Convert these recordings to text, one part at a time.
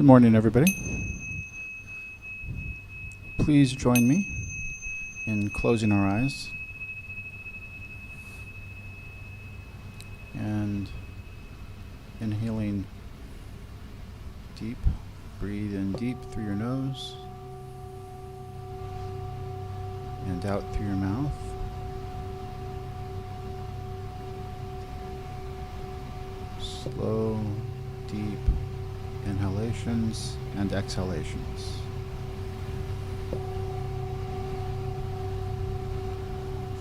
Good morning, everybody. Please join me in closing our eyes and inhaling deep. Breathe in deep through your nose and out through your mouth. Slow, deep inhalations and exhalations.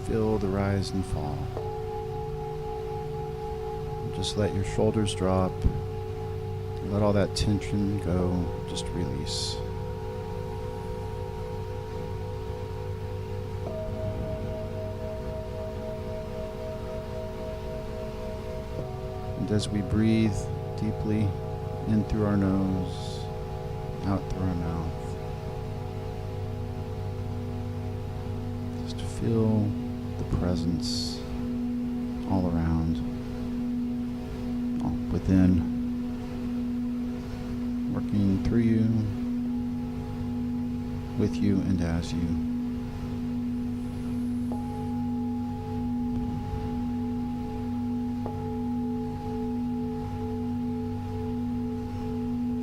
Feel the rise and fall. Just let your shoulders drop. Let all that tension go. Just release. And as we breathe deeply in through our nose, out through our mouth, just feel the presence all around, all within, working through you, with you, and as you.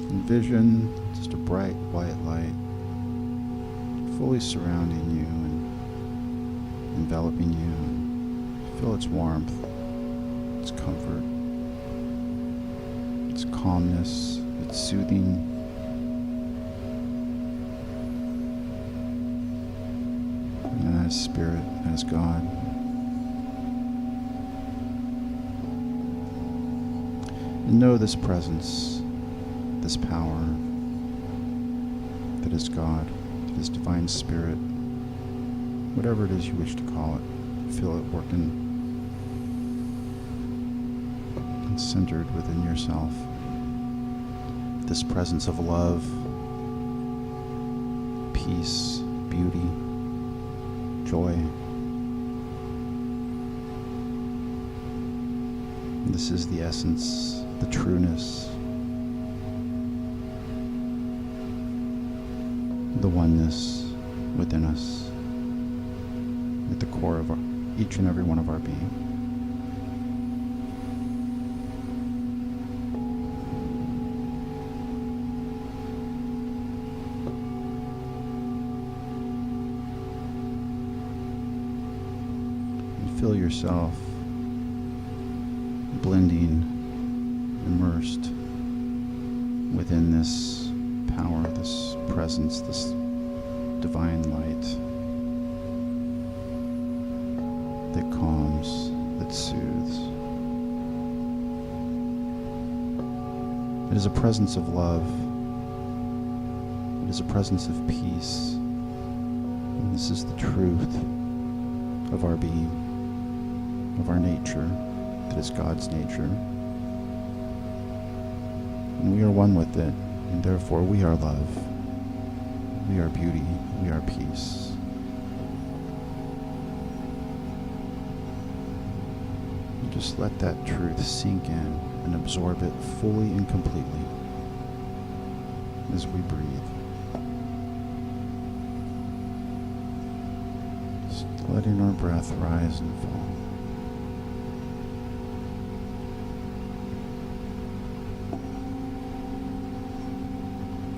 Envision just a bright white light fully surrounding you and enveloping you. Feel its warmth, its comfort, its calmness, its soothing. And as Spirit, as God. And know this presence, this power that is God, that is Divine Spirit, whatever it is you wish to call it. Feel it working and centered within yourself. This presence of love, peace, beauty, joy. And this is the essence, the trueness, the oneness within us, at the core of each and every one of our being. And feel yourself blending, immersed within this power, this presence, this divine light that calms, that soothes. It is a presence of love. It is a presence of peace. And this is the truth of our being, of our nature, that is God's nature. And we are one with it. And therefore we are love, we are beauty, we are peace. And just let that truth sink in and absorb it fully and completely as we breathe. Just letting our breath rise and fall.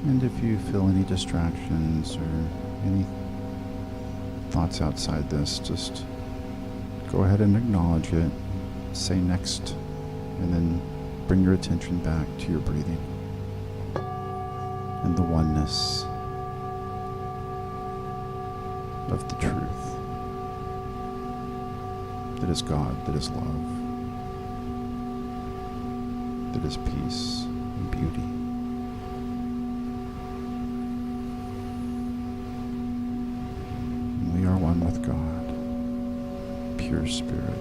And if you feel any distractions or any thoughts outside this, just go ahead and acknowledge it, say next, and then bring your attention back to your breathing and the oneness of the truth that is God, that is love, that is peace and beauty. We are one with God, pure spirit,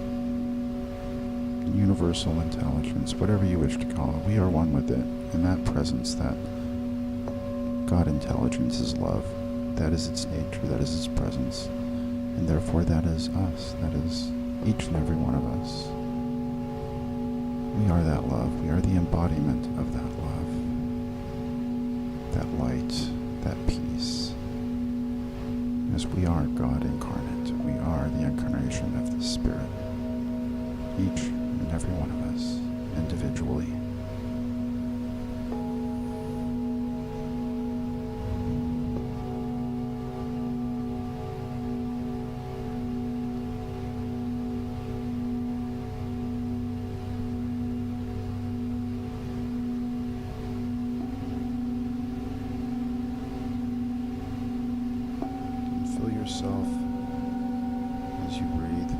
universal intelligence, whatever you wish to call it. We are one with it. And that presence, that God intelligence is love. That is its nature, that is its presence. And therefore that is us, that is each and every one of us. We are that love. We are the embodiment of that love. that light, that peace. As we are God incarnate, we are the incarnation of the Spirit, each and every one of us, individually. Feel yourself as you breathe,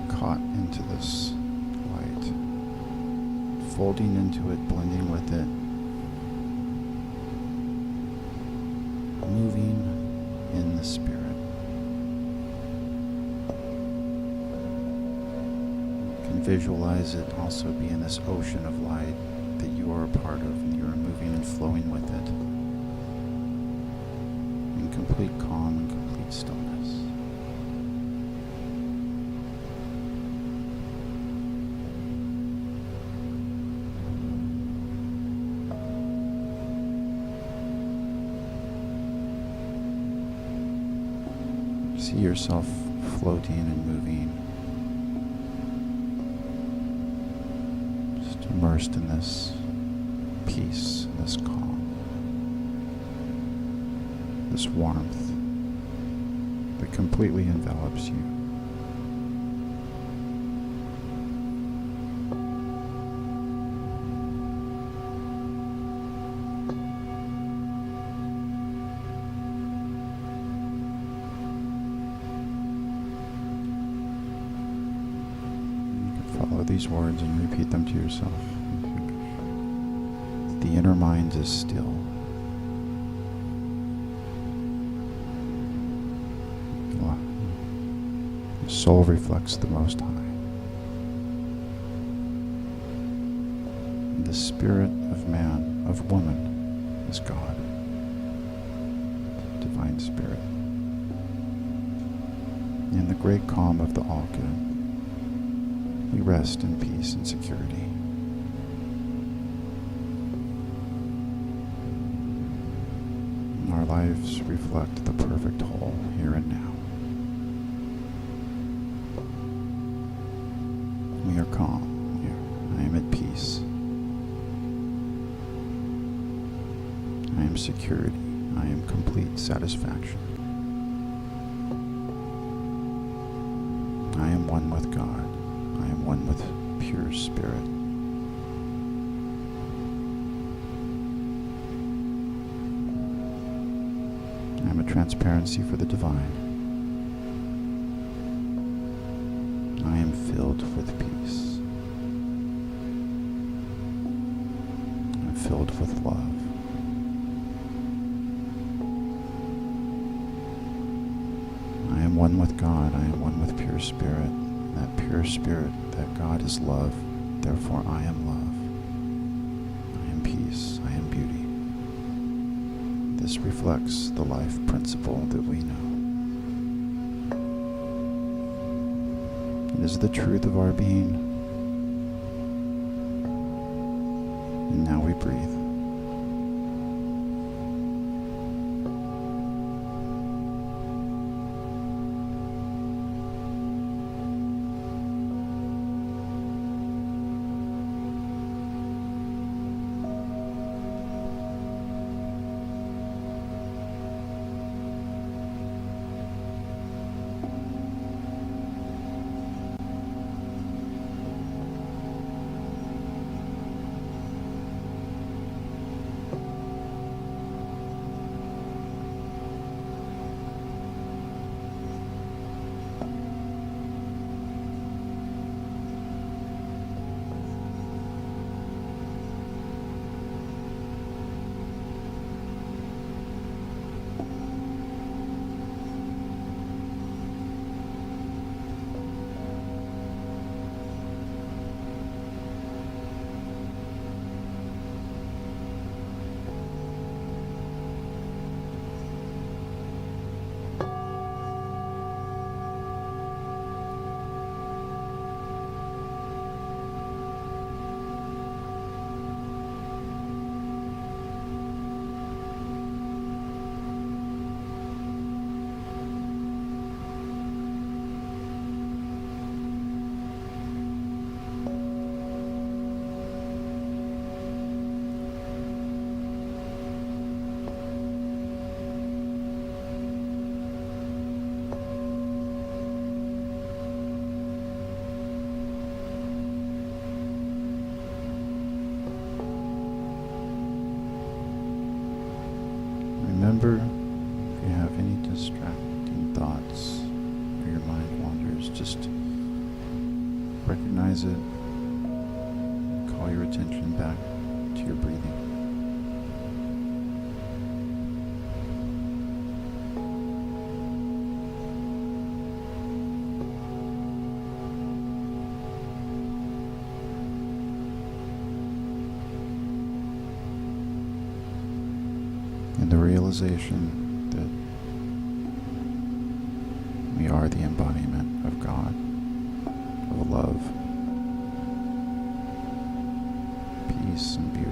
caught into this light, folding into it, blending with it, moving in the Spirit. You can visualize it also being this ocean of light that you are a part of, and you are moving and flowing with it. Complete calm and complete stillness. See yourself floating and moving, just immersed in this peace, this calm. This warmth that completely envelops you. You can follow these words and repeat them to yourself. The inner mind is still. The soul reflects the Most High. And the spirit of man, of woman, is God, divine spirit. In the great calm of the all good, we rest in peace and security. And our lives reflect the perfect whole here and now. We are calm here. I am at peace. I am security. I am complete satisfaction. I am one with God. I am one with pure spirit. I am a transparency for the divine. I am filled with peace. I'm filled with love. I am one with God. I am one with pure spirit. That pure spirit, that God is love. Therefore, I am love. I am peace. I am beauty. This reflects the life principle that we know. It is the truth of our being. And now we breathe. remember, if you have any distracting thoughts or your mind wanders, just recognize it, call your attention back to your breathing. And the realization that we are the embodiment of God, of love, peace, and beauty.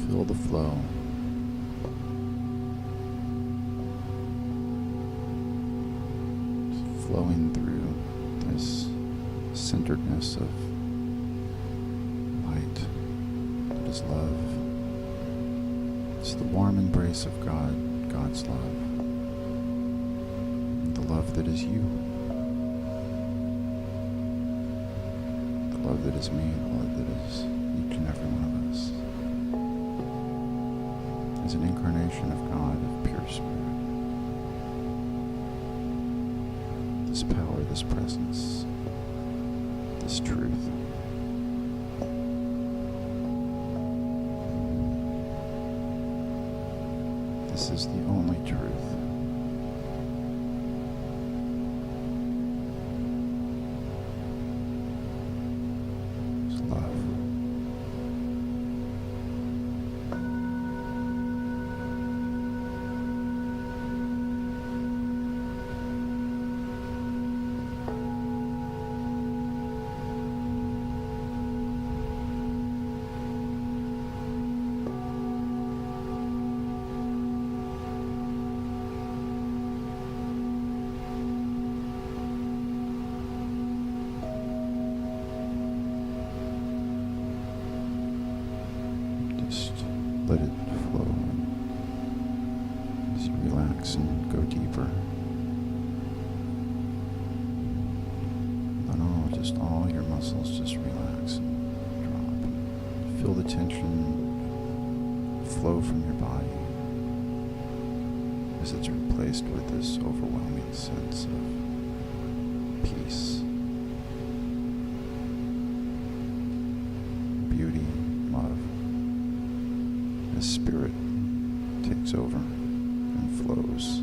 Feel the flow. It's flowing through this centeredness of light that is love. It's the warm embrace of God, God's love. And the love that is you. The love that is me, the love that is each and every one of us. Is an incarnation of God, of pure spirit. This power, this presence, this truth. This is the only truth. It's love. Let it flow as you relax and go deeper. Then all your muscles just relax and drop. Feel the tension flow from your body as it's replaced with this overwhelming sense of peace, beauty, love. As spirit takes over and flows.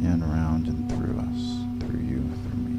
In, around, and through us, through you, through me.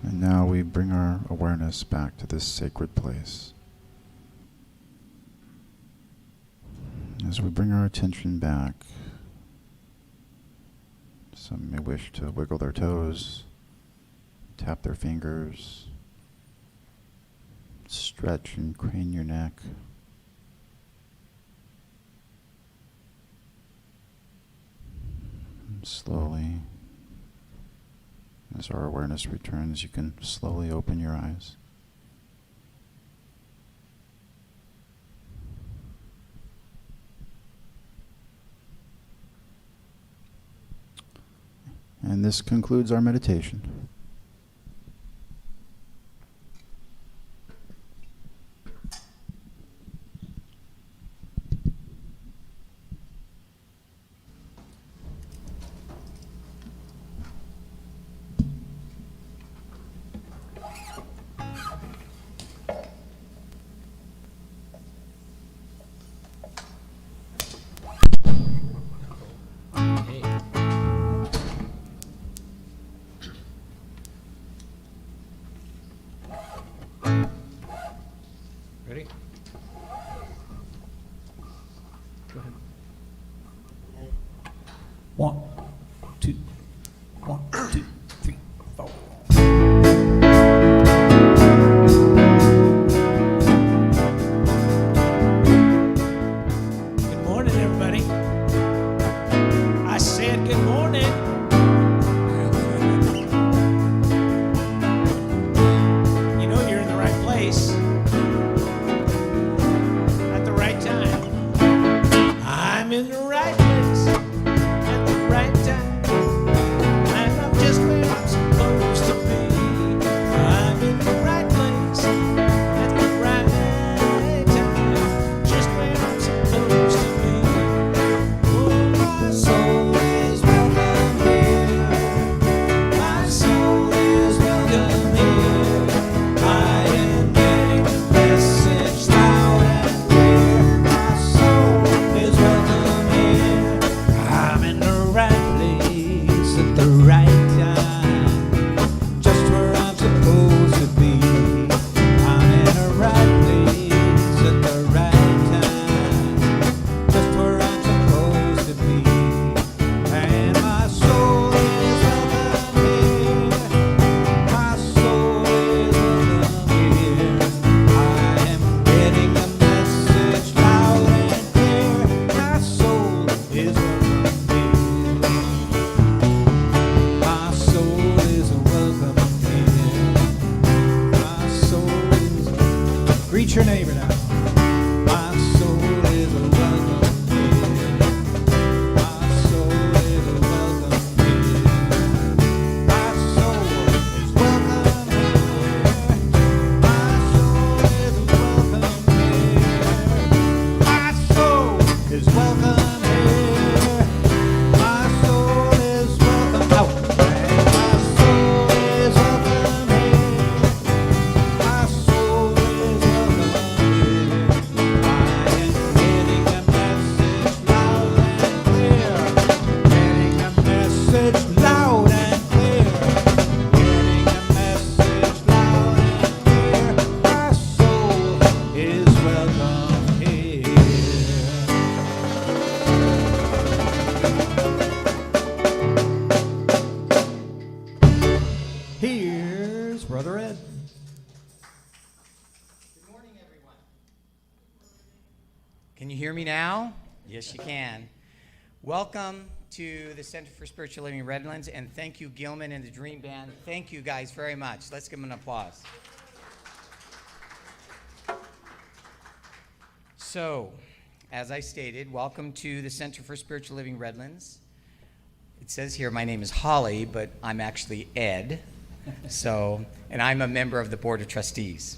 And now we bring our awareness back to this sacred place. As we bring our attention back, some may wish to wiggle their toes, tap their fingers, stretch and crane your neck. And slowly, as our awareness returns, you can slowly open your eyes. And this concludes our meditation. Ready? Go ahead. 1, 2, 1, 2, 3, 4. Good morning, everybody. I said good morning. You know you're in the right place. I'm in the right place at the right time, and I'm just where I'm supposed to be. I'm in the right place at the right time, just where I'm supposed to be. Oh, my soul is welcome here. My soul is welcome here. I am getting the message loud and clear. My soul is welcome here. I'm in the right place at the right time, just where I'm supposed to be. I'm in the right place at the right time, just where I'm supposed to be. And my soul is welcome here. My soul is welcome here. I am getting a message loud and clear. My soul is welcome here. My soul is welcome here. My soul is. Greet your neighbor now. My soul is welcome here. My soul is welcome here. My soul is welcome here. My soul is welcome here. My soul is welcome here. My soul is welcome out. My soul is welcome here. My soul is welcome here. I am getting a message loud and clear. Getting a message loud and clear. Getting a message loud and clear. My soul is welcome here. Here's Brother Ed. Good morning, everyone. Can you hear me now? Yes, you can. Welcome to the Center for Spiritual Living Redlands, and thank you, Gilman and the Dream Band. Thank you guys very much. Let's give them an applause. So, as I stated, welcome to the Center for Spiritual Living Redlands. It says here my name is Holly, but I'm actually Ed. And I'm a member of the Board of Trustees.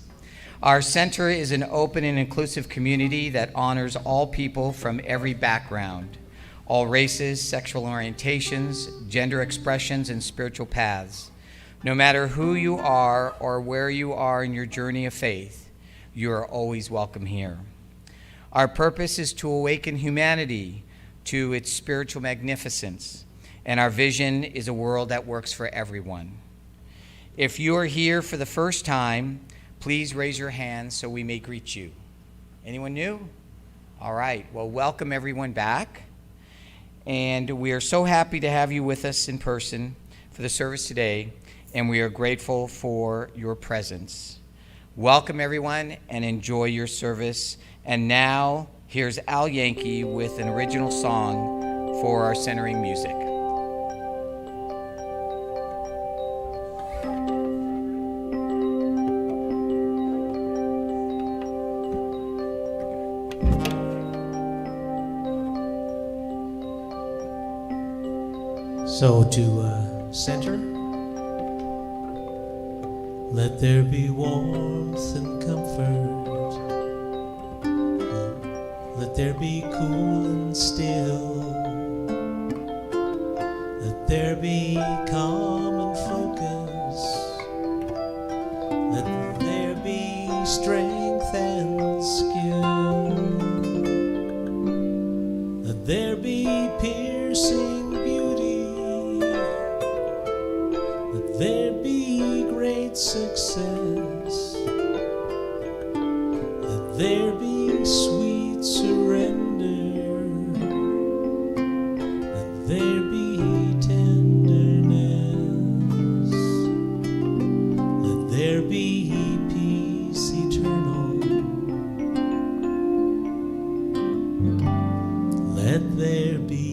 Our center is an open and inclusive community that honors all people from every background, all races, sexual orientations, gender expressions, and spiritual paths. No matter who you are or where you are in your journey of faith, you are always welcome here. Our purpose is to awaken humanity to its spiritual magnificence, and our vision is a world that works for everyone. If you are here for the first time, please raise your hand so we may greet you. Anyone new? All right. Well, welcome everyone back. And we are so happy to have you with us in person for the service today, and we are grateful for your presence. Welcome everyone, and enjoy your service. And now, here's Al Yankee with an original song for our centering music. So to center, let there be warmth and comfort. Let there be cool and still. Let there be calm and focus. Let there be strength and skill. Let there be piercing there be great success. Let there be sweet surrender. Let there be tenderness. Let there be peace eternal. Let there be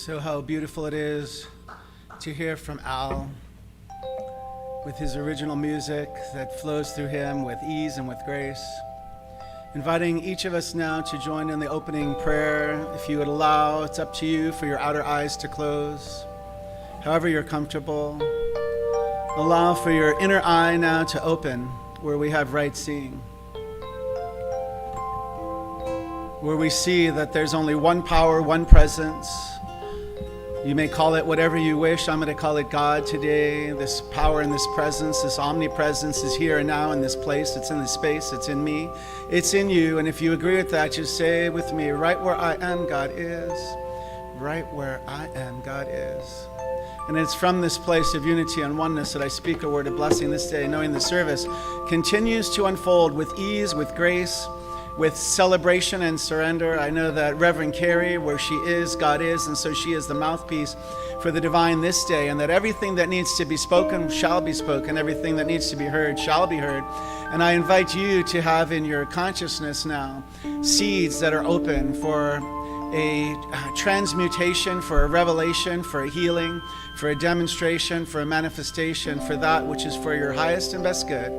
So how beautiful it is to hear from Al with his original music that flows through him with ease and with grace. Inviting each of us now to join in the opening prayer. If you would allow, it's up to you for your outer eyes to close. However you're comfortable. Allow for your inner eye now to open where we have right seeing. Where we see that there's only one power, one presence. You may call it whatever you wish. I'm going to call it God today. This power and this presence, this omnipresence is here and now in this place. It's in this space. It's in me. It's in you. And if you agree with that, just say with me, right where I am, God is. Right where I am, God is. And it's from this place of unity and oneness that I speak a word of blessing this day, knowing the service continues to unfold with ease, with grace, with celebration and surrender. I know that Reverend Carrie, where she is, God is, and so she is the mouthpiece for the divine this day, and that everything that needs to be spoken shall be spoken, everything that needs to be heard shall be heard. And I invite you to have in your consciousness now seeds that are open for a transmutation, for a revelation, for a healing, for a demonstration, for a manifestation, for that which is for your highest and best good.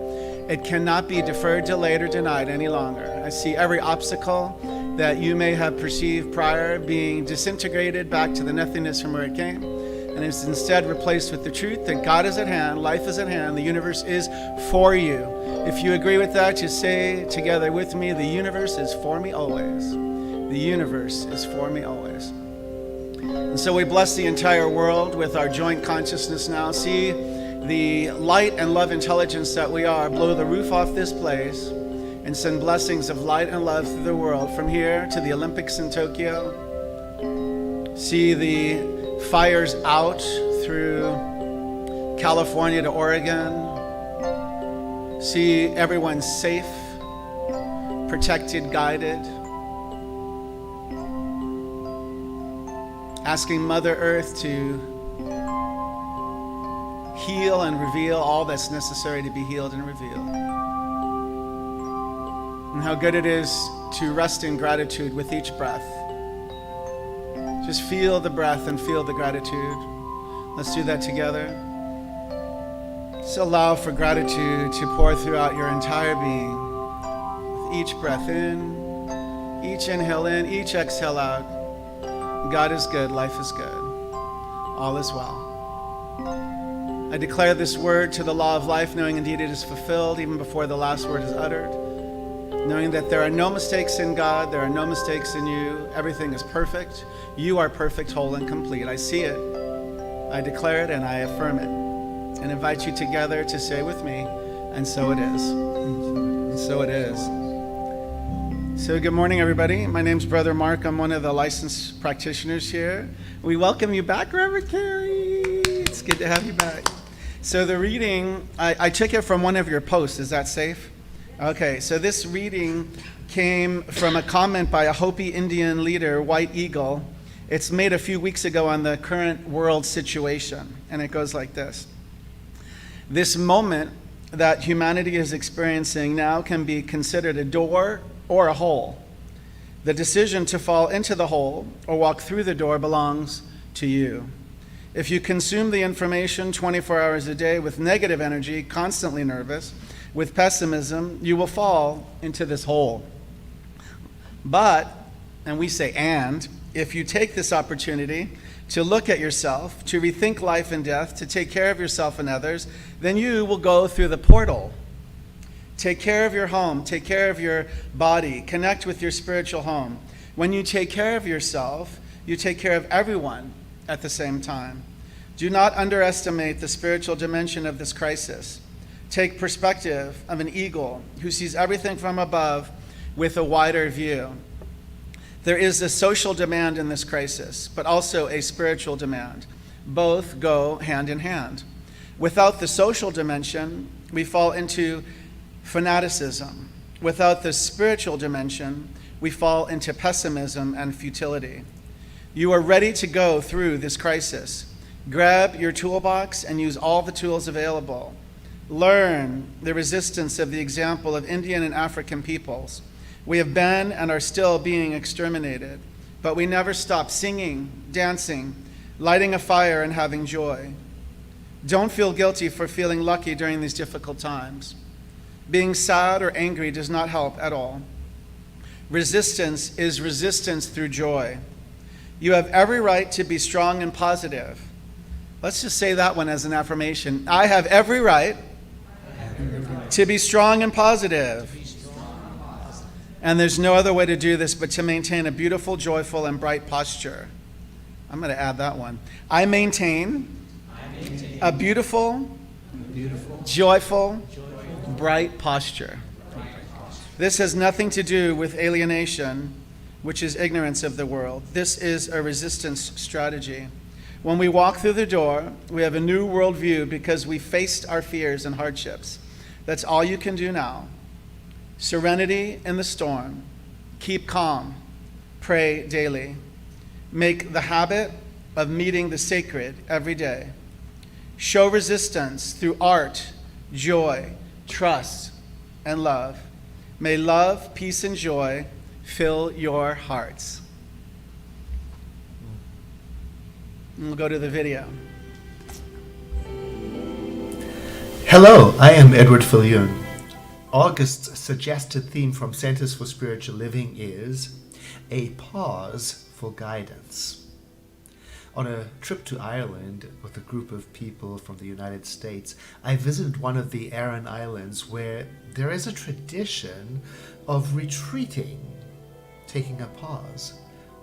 It cannot be deferred, delayed, or denied any longer. I see every obstacle that you may have perceived prior being disintegrated back to the nothingness from where it came, and is instead replaced with the truth that God is at hand, life is at hand, the universe is for you. If you agree with that, just say together with me, the universe is for me always. The universe is for me always. And so we bless the entire world with our joint consciousness now. See the light and love intelligence that we are blow the roof off this place and send blessings of light and love through the world, from here to the Olympics in Tokyo. See the fires out through California to Oregon. See everyone safe, protected, guided. Asking Mother Earth to heal and reveal all that's necessary to be healed and revealed. And how good it is to rest in gratitude with each breath. Just feel the breath and feel the gratitude. Let's do that together. Just allow for gratitude to pour throughout your entire being. With each breath in, each inhale in, each exhale out. God is good, life is good. All is well. I declare this word to the law of life, knowing indeed it is fulfilled even before the last word is uttered. Knowing that there are no mistakes in God, there are no mistakes in you. Everything is perfect. You are perfect, whole, and complete. I see it, I declare it, and I affirm it. And invite you together to say with me, and so it is. And so it is. So good morning, everybody. My name's Brother Mark. I'm one of the licensed practitioners here. We welcome you back, Reverend Carrie. It's good to have you back. So the reading, I took it from one of your posts. Is that safe? Okay, so this reading came from a comment by a Hopi Indian leader, White Eagle. It's made a few weeks ago on the current world situation, and it goes like this. This moment that humanity is experiencing now can be considered a door or a hole. The decision to fall into the hole or walk through the door belongs to you. If you consume the information 24 hours a day with negative energy, constantly nervous, with pessimism, you will fall into this hole. But, and we say and, if you take this opportunity to look at yourself, to rethink life and death, to take care of yourself and others, then you will go through the portal. Take care of your home, take care of your body, connect with your spiritual home. When you take care of yourself, you take care of everyone at the same time. Do not underestimate the spiritual dimension of this crisis. Take perspective of an eagle who sees everything from above with a wider view. There is a social demand in this crisis, but also a spiritual demand. Both go hand in hand. Without the social dimension, we fall into fanaticism. Without the spiritual dimension, we fall into pessimism and futility. You are ready to go through this crisis. Grab your toolbox and use all the tools available. Learn the resistance of the example of Indian and African peoples. We have been and are still being exterminated, but we never stop singing, dancing, lighting a fire, and having joy. Don't feel guilty for feeling lucky during these difficult times. Being sad or angry does not help at all. Resistance is resistance through joy. You have every right to be strong and positive. Let's just say that one as an affirmation. I have every right to be strong and positive. And there's no other way to do this but to maintain a beautiful, joyful, and bright posture. I'm going to add that one. I maintain a beautiful, joyful, bright posture. This has nothing to do with alienation, which is ignorance of the world. This is a resistance strategy. When we walk through the door, we have a new worldview because we faced our fears and hardships. That's all you can do now. Serenity in the storm. Keep calm. Pray daily. Make the habit of meeting the sacred every day. Show resistance through art, joy, trust, and love. May love, peace, and joy fill your hearts. And we'll go to the video. Hello, I am Edward Fillion. August's suggested theme from Centers for Spiritual Living is a pause for guidance. On a trip to Ireland with a group of people from the United States, I visited one of the Aran Islands where there is a tradition of retreating, taking a pause,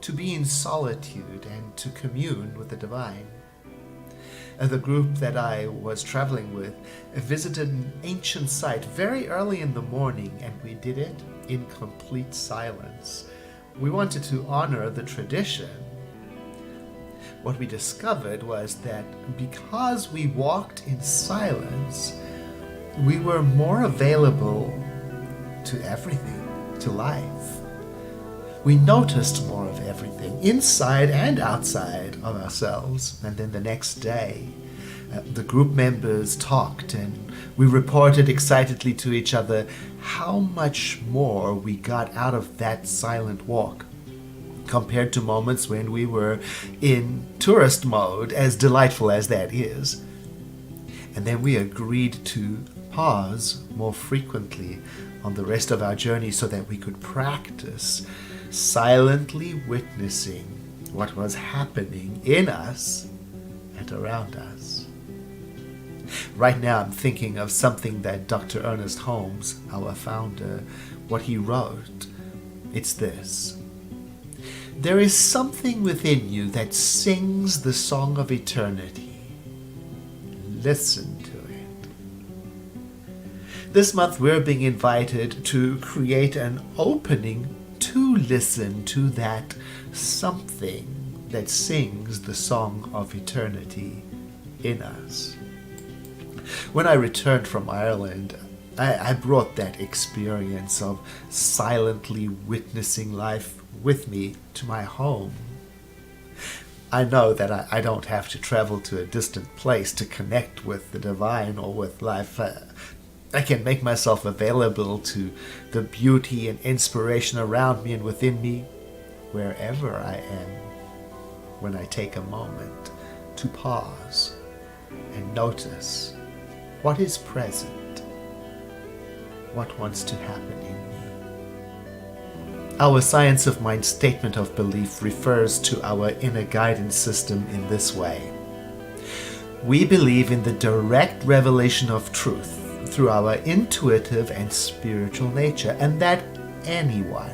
to be in solitude and to commune with the divine. The group that I was traveling with visited an ancient site very early in the morning, and we did it in complete silence. We wanted to honor the tradition. What we discovered was that because we walked in silence, we were more available to everything, to life. We noticed more of everything, inside and outside of ourselves. And then the next day, the group members talked, and we reported excitedly to each other how much more we got out of that silent walk compared to moments when we were in tourist mode, as delightful as that is. And then we agreed to pause more frequently on the rest of our journey so that we could practice silently witnessing what was happening in us and around us. Right now I'm thinking of something that Dr. Ernest Holmes, our founder, what he wrote. It's this: there is something within you that sings the song of eternity. Listen to it. This month we're being invited to create an opening to listen to that something that sings the song of eternity in us. When I returned from Ireland, I brought that experience of silently witnessing life with me to my home. I know that I don't have to travel to a distant place to connect with the divine or with life. I can make myself available to the beauty and inspiration around me and within me wherever I am when I take a moment to pause and notice what is present, what wants to happen in me. Our Science of Mind statement of belief refers to our inner guidance system in this way. We believe in the direct revelation of truth through our intuitive and spiritual nature, and that anyone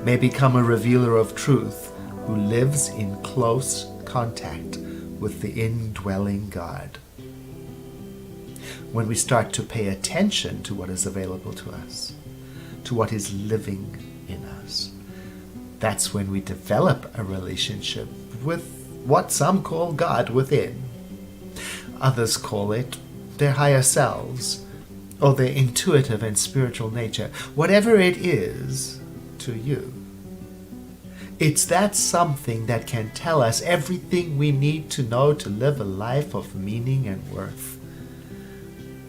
may become a revealer of truth who lives in close contact with the indwelling God. When we start to pay attention to what is available to us, to what is living in us, that's when we develop a relationship with what some call God within. Others call it their higher selves, or their intuitive and spiritual nature, whatever it is to you. It's that something that can tell us everything we need to know to live a life of meaning and worth.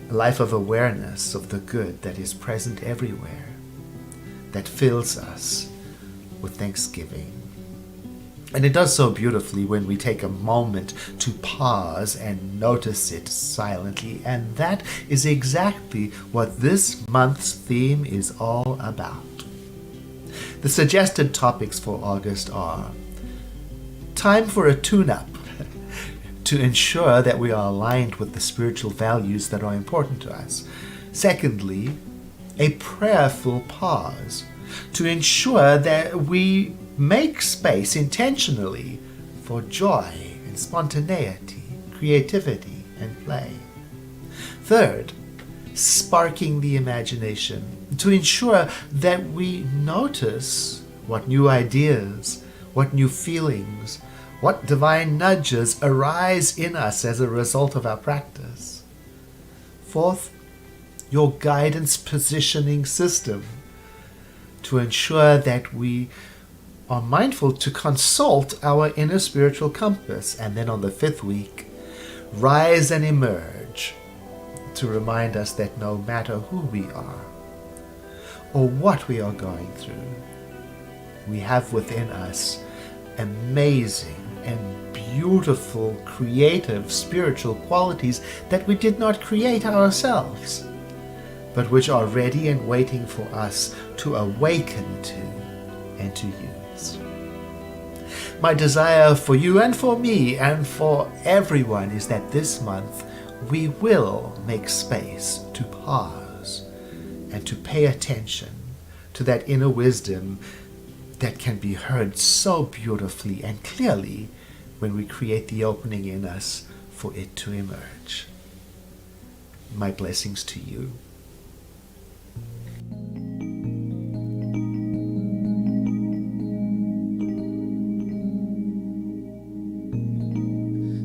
A life of awareness of the good that is present everywhere, that fills us with thanksgiving. And it does so beautifully when we take a moment to pause and notice it silently. And that is exactly what this month's theme is all about. The suggested topics for August are: time for a tune-up to ensure that we are aligned with the spiritual values that are important to us. Secondly, a prayerful pause to ensure that we make space intentionally for joy and spontaneity, creativity, and play. Third, sparking the imagination to ensure that we notice what new ideas, what new feelings, what divine nudges arise in us as a result of our practice. Fourth, your guidance positioning system to ensure that we are mindful to consult our inner spiritual compass. And then on the fifth week, rise and emerge to remind us that no matter who we are or what we are going through, we have within us amazing and beautiful, creative, spiritual qualities that we did not create ourselves, but which are ready and waiting for us to awaken to and to use. My desire for you and for me and for everyone is that this month we will make space to pause and to pay attention to that inner wisdom that can be heard so beautifully and clearly when we create the opening in us for it to emerge. My blessings to you.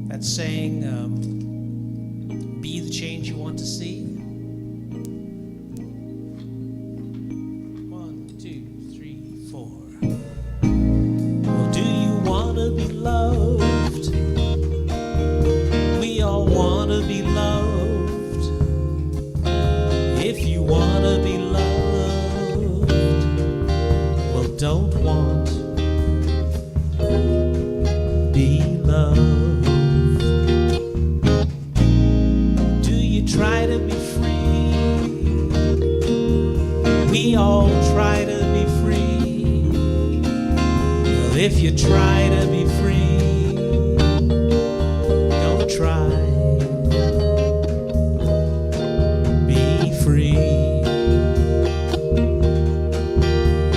That saying, be the change you want to see. 1, 2, 3, 4. Well, do you want to be loved? We all want to be loved. If you want to be loved, well, don't want, be loved. Try to be free. We all try to be free. Well, if you try to be free, don't try. Be free.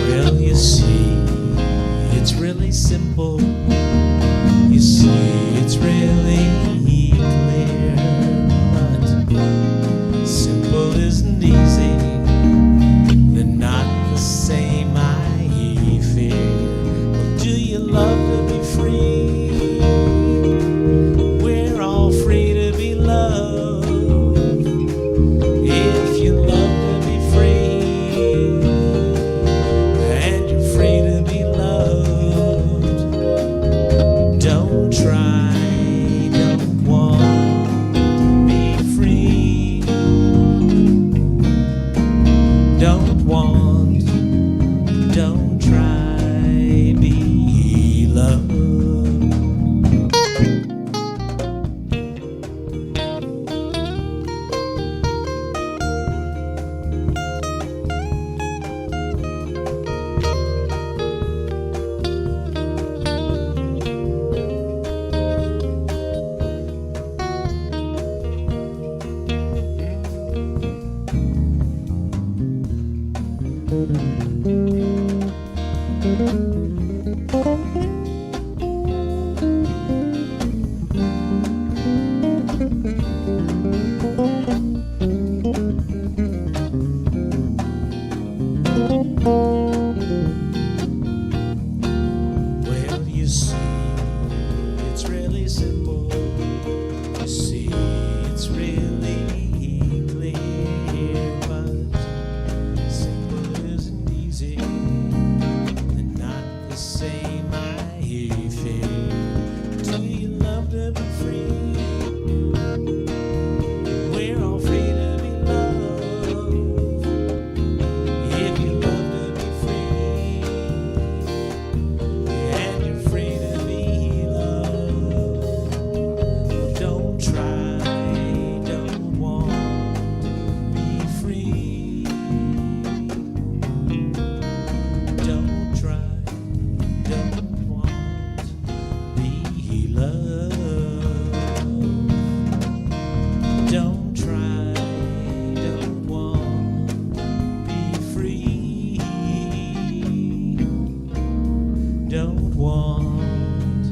Well, you see, it's really simple. You see, it's really clear. Simple isn't easy, they're not the same, I fear. Well, do you love to be free? We're all free to be loved. If you love to be free, and you're free to be loved, don't try, don't want. Don't want, don't try, be loved. Well, you see, it's really simple. You see, it's really clear, but simple isn't easy. They're not the same, I fear. Do you love to be free? We're all free to be loved. If you love to be free, and you're free to be loved, well, don't try, don't want, be free. Don't try, don't want, be loved. Don't try, don't want, be free. Don't want,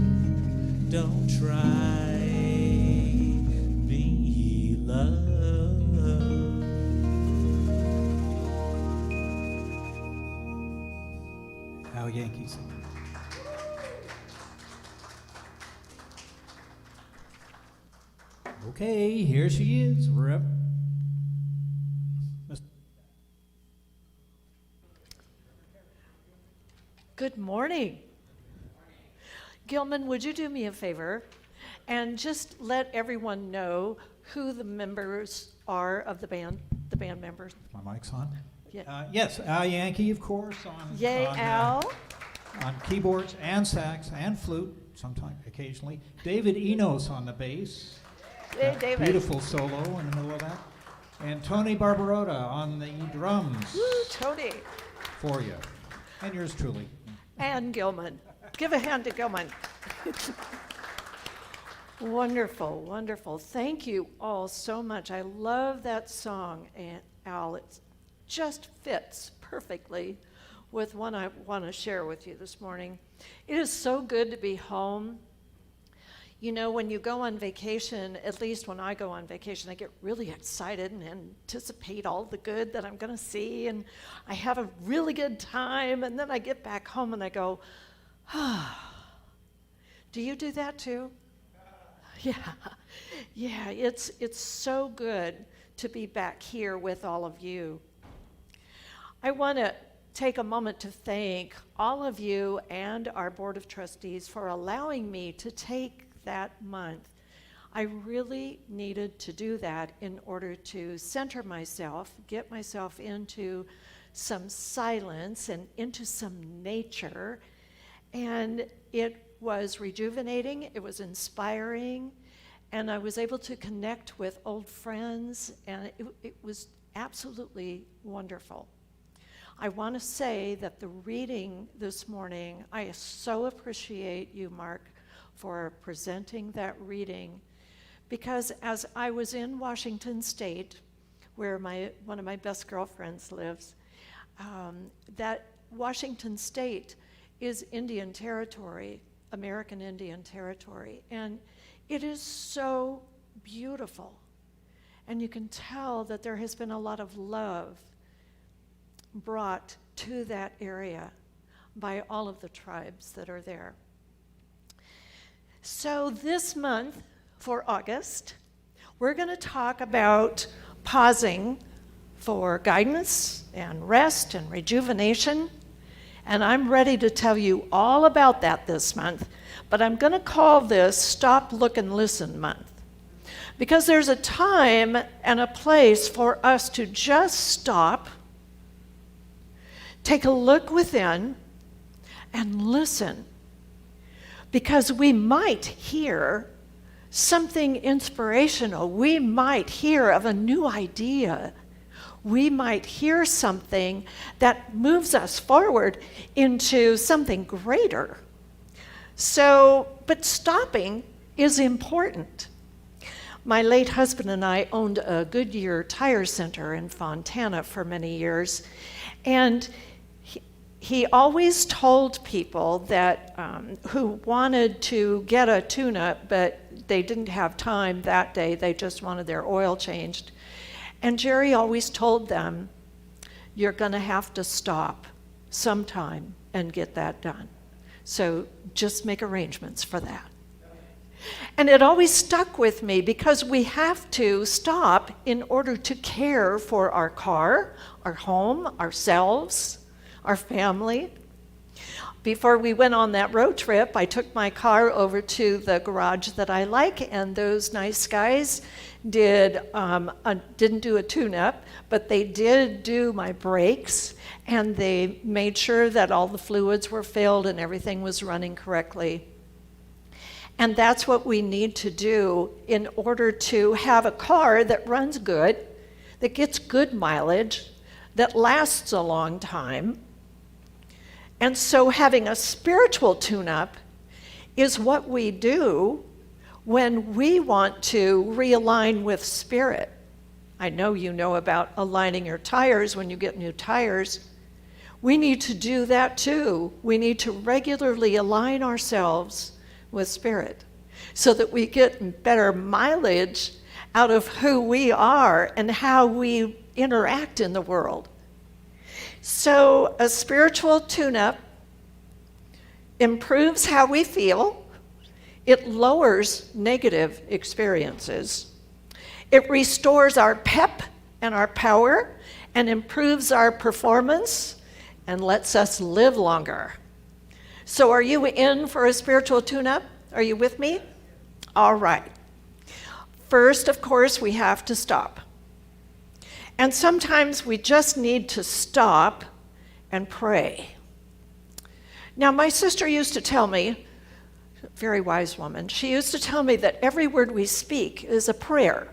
don't try, be loved. Al Yankee singing. Okay, here she is. Rep. Good morning. Gilman, would you do me a favor and just let everyone know who the members are of the band members? My mic's on. Yeah. Yes, Al Yankee, of course, Yay, Al. on keyboards and sax and flute, sometimes, occasionally. David Enos on the bass. Hey, That David. Beautiful solo in the middle of that. And Tony Barbarotta on the drums Woo, Tony. for you. And yours truly. And Gilman. Give a hand to Gilman. Wonderful, wonderful. Thank you all so much. I love that song, and Al. It just fits perfectly with what I want to share with you this morning. It is so good to be home. You know, when you go on vacation, at least when I go on vacation, I get really excited and anticipate all the good that I'm going to see, and I have a really good time, and then I get back home and I go, ah. Do you do that too? Yeah, it's so good to be back here with all of you. I want to take a moment to thank all of you and our Board of Trustees for allowing me to take that month. I really needed to do that in order to center myself, get myself into some silence and into some nature. And it was rejuvenating, it was inspiring, and I was able to connect with old friends, and it was absolutely wonderful. I want to say that the reading this morning, I so appreciate you, Mark, for presenting that reading, because as I was in Washington State, where one of my best girlfriends lives, that Washington State is Indian Territory, American Indian Territory, and it is so beautiful. And you can tell that there has been a lot of love brought to that area by all of the tribes that are there. So this month, for August, we're going to talk about pausing for guidance and rest and rejuvenation. And I'm ready to tell you all about that this month, but I'm going to call this Stop, Look, and Listen month. Because there's a time and a place for us to just stop, take a look within, and listen. Because we might hear something inspirational. We might hear of a new idea. We might hear something that moves us forward into something greater. But stopping is important. My late husband and I owned a Goodyear tire center in Fontana for many years, and he always told people that who wanted to get a tune-up, but they didn't have time that day, they just wanted their oil changed. And Jerry always told them, you're going to have to stop sometime and get that done. So just make arrangements for that. And it always stuck with me because we have to stop in order to care for our car, our home, ourselves, our family. Before we went on that road trip, I took my car over to the garage that I like, and those nice guys didn't do a tune-up, but they did do my brakes, and they made sure that all the fluids were filled and everything was running correctly. And that's what we need to do in order to have a car that runs good, that gets good mileage, that lasts a long time. And so having a spiritual tune-up is what we do when we want to realign with spirit. I know you know about aligning your tires when you get new tires. We need to do that too. We need to regularly align ourselves with spirit so that we get better mileage out of who we are and how we interact in the world. So a spiritual tune-up improves how we feel. It lowers negative experiences. It restores our pep and our power and improves our performance and lets us live longer. So are you in for a spiritual tune-up? Are you with me? All right. First, of course, we have to stop. And sometimes we just need to stop and pray. Now, my sister used to tell me, very wise woman, she used to tell me that every word we speak is a prayer,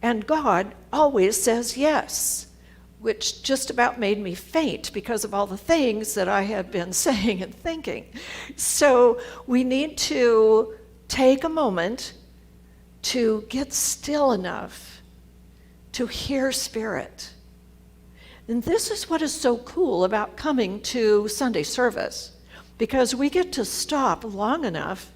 and God always says yes, which just about made me faint because of all the things that I had been saying and thinking. So we need to take a moment to get still enough to hear Spirit. And this is what is so cool about coming to Sunday service, because we get to stop long enough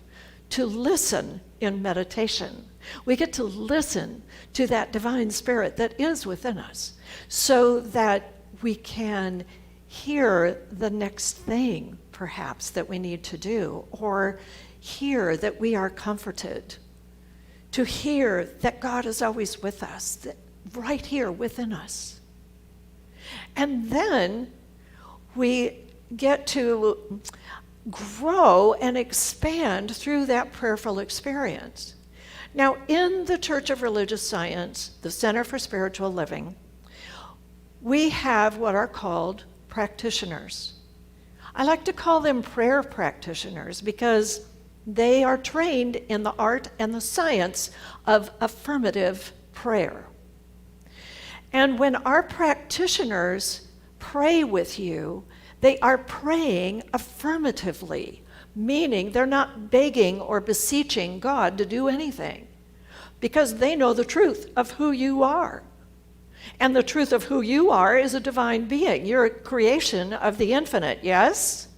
to listen in meditation. We get to listen to that divine spirit that is within us so that we can hear the next thing, perhaps, that we need to do, or hear that we are comforted, to hear that God is always with us, that right here within us. And then we get to grow and expand through that prayerful experience. Now, in the Church of Religious Science, the Center for Spiritual Living, we have what are called practitioners. I like to call them prayer practitioners because they are trained in the art and the science of affirmative prayer. And when our practitioners pray with you, they are praying affirmatively, meaning they're not begging or beseeching God to do anything, because they know the truth of who you are. And the truth of who you are is a divine being. You're a creation of the infinite, yes?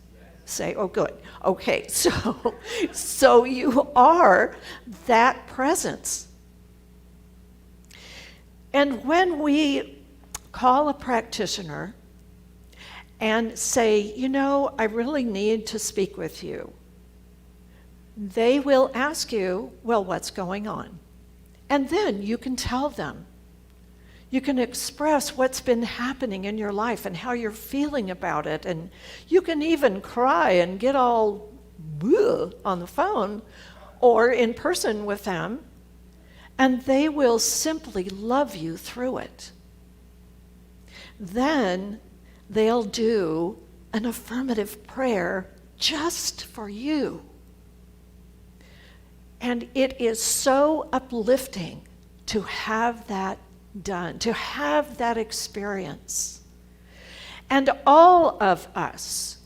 Say, oh, good. Okay, so you are that presence. And when we call a practitioner and say, you know, I really need to speak with you, they will ask you, well, what's going on? And then you can tell them. You can express what's been happening in your life and how you're feeling about it. And you can even cry and get all on the phone or in person with them. And they will simply love you through it. Then they'll do an affirmative prayer just for you. And it is so uplifting to have that done, to have that experience. And all of us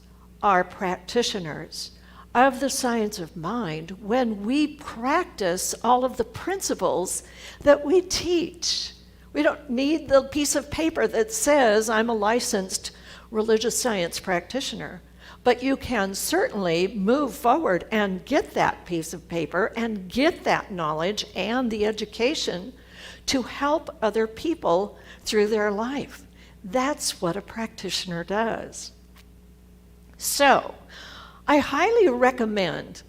are practitioners of the science of mind when we practice all of the principles that we teach. We don't need the piece of paper that says I'm a licensed religious science practitioner, but you can certainly move forward and get that piece of paper and get that knowledge and the education to help other people through their life. That's what a practitioner does. So, I highly recommend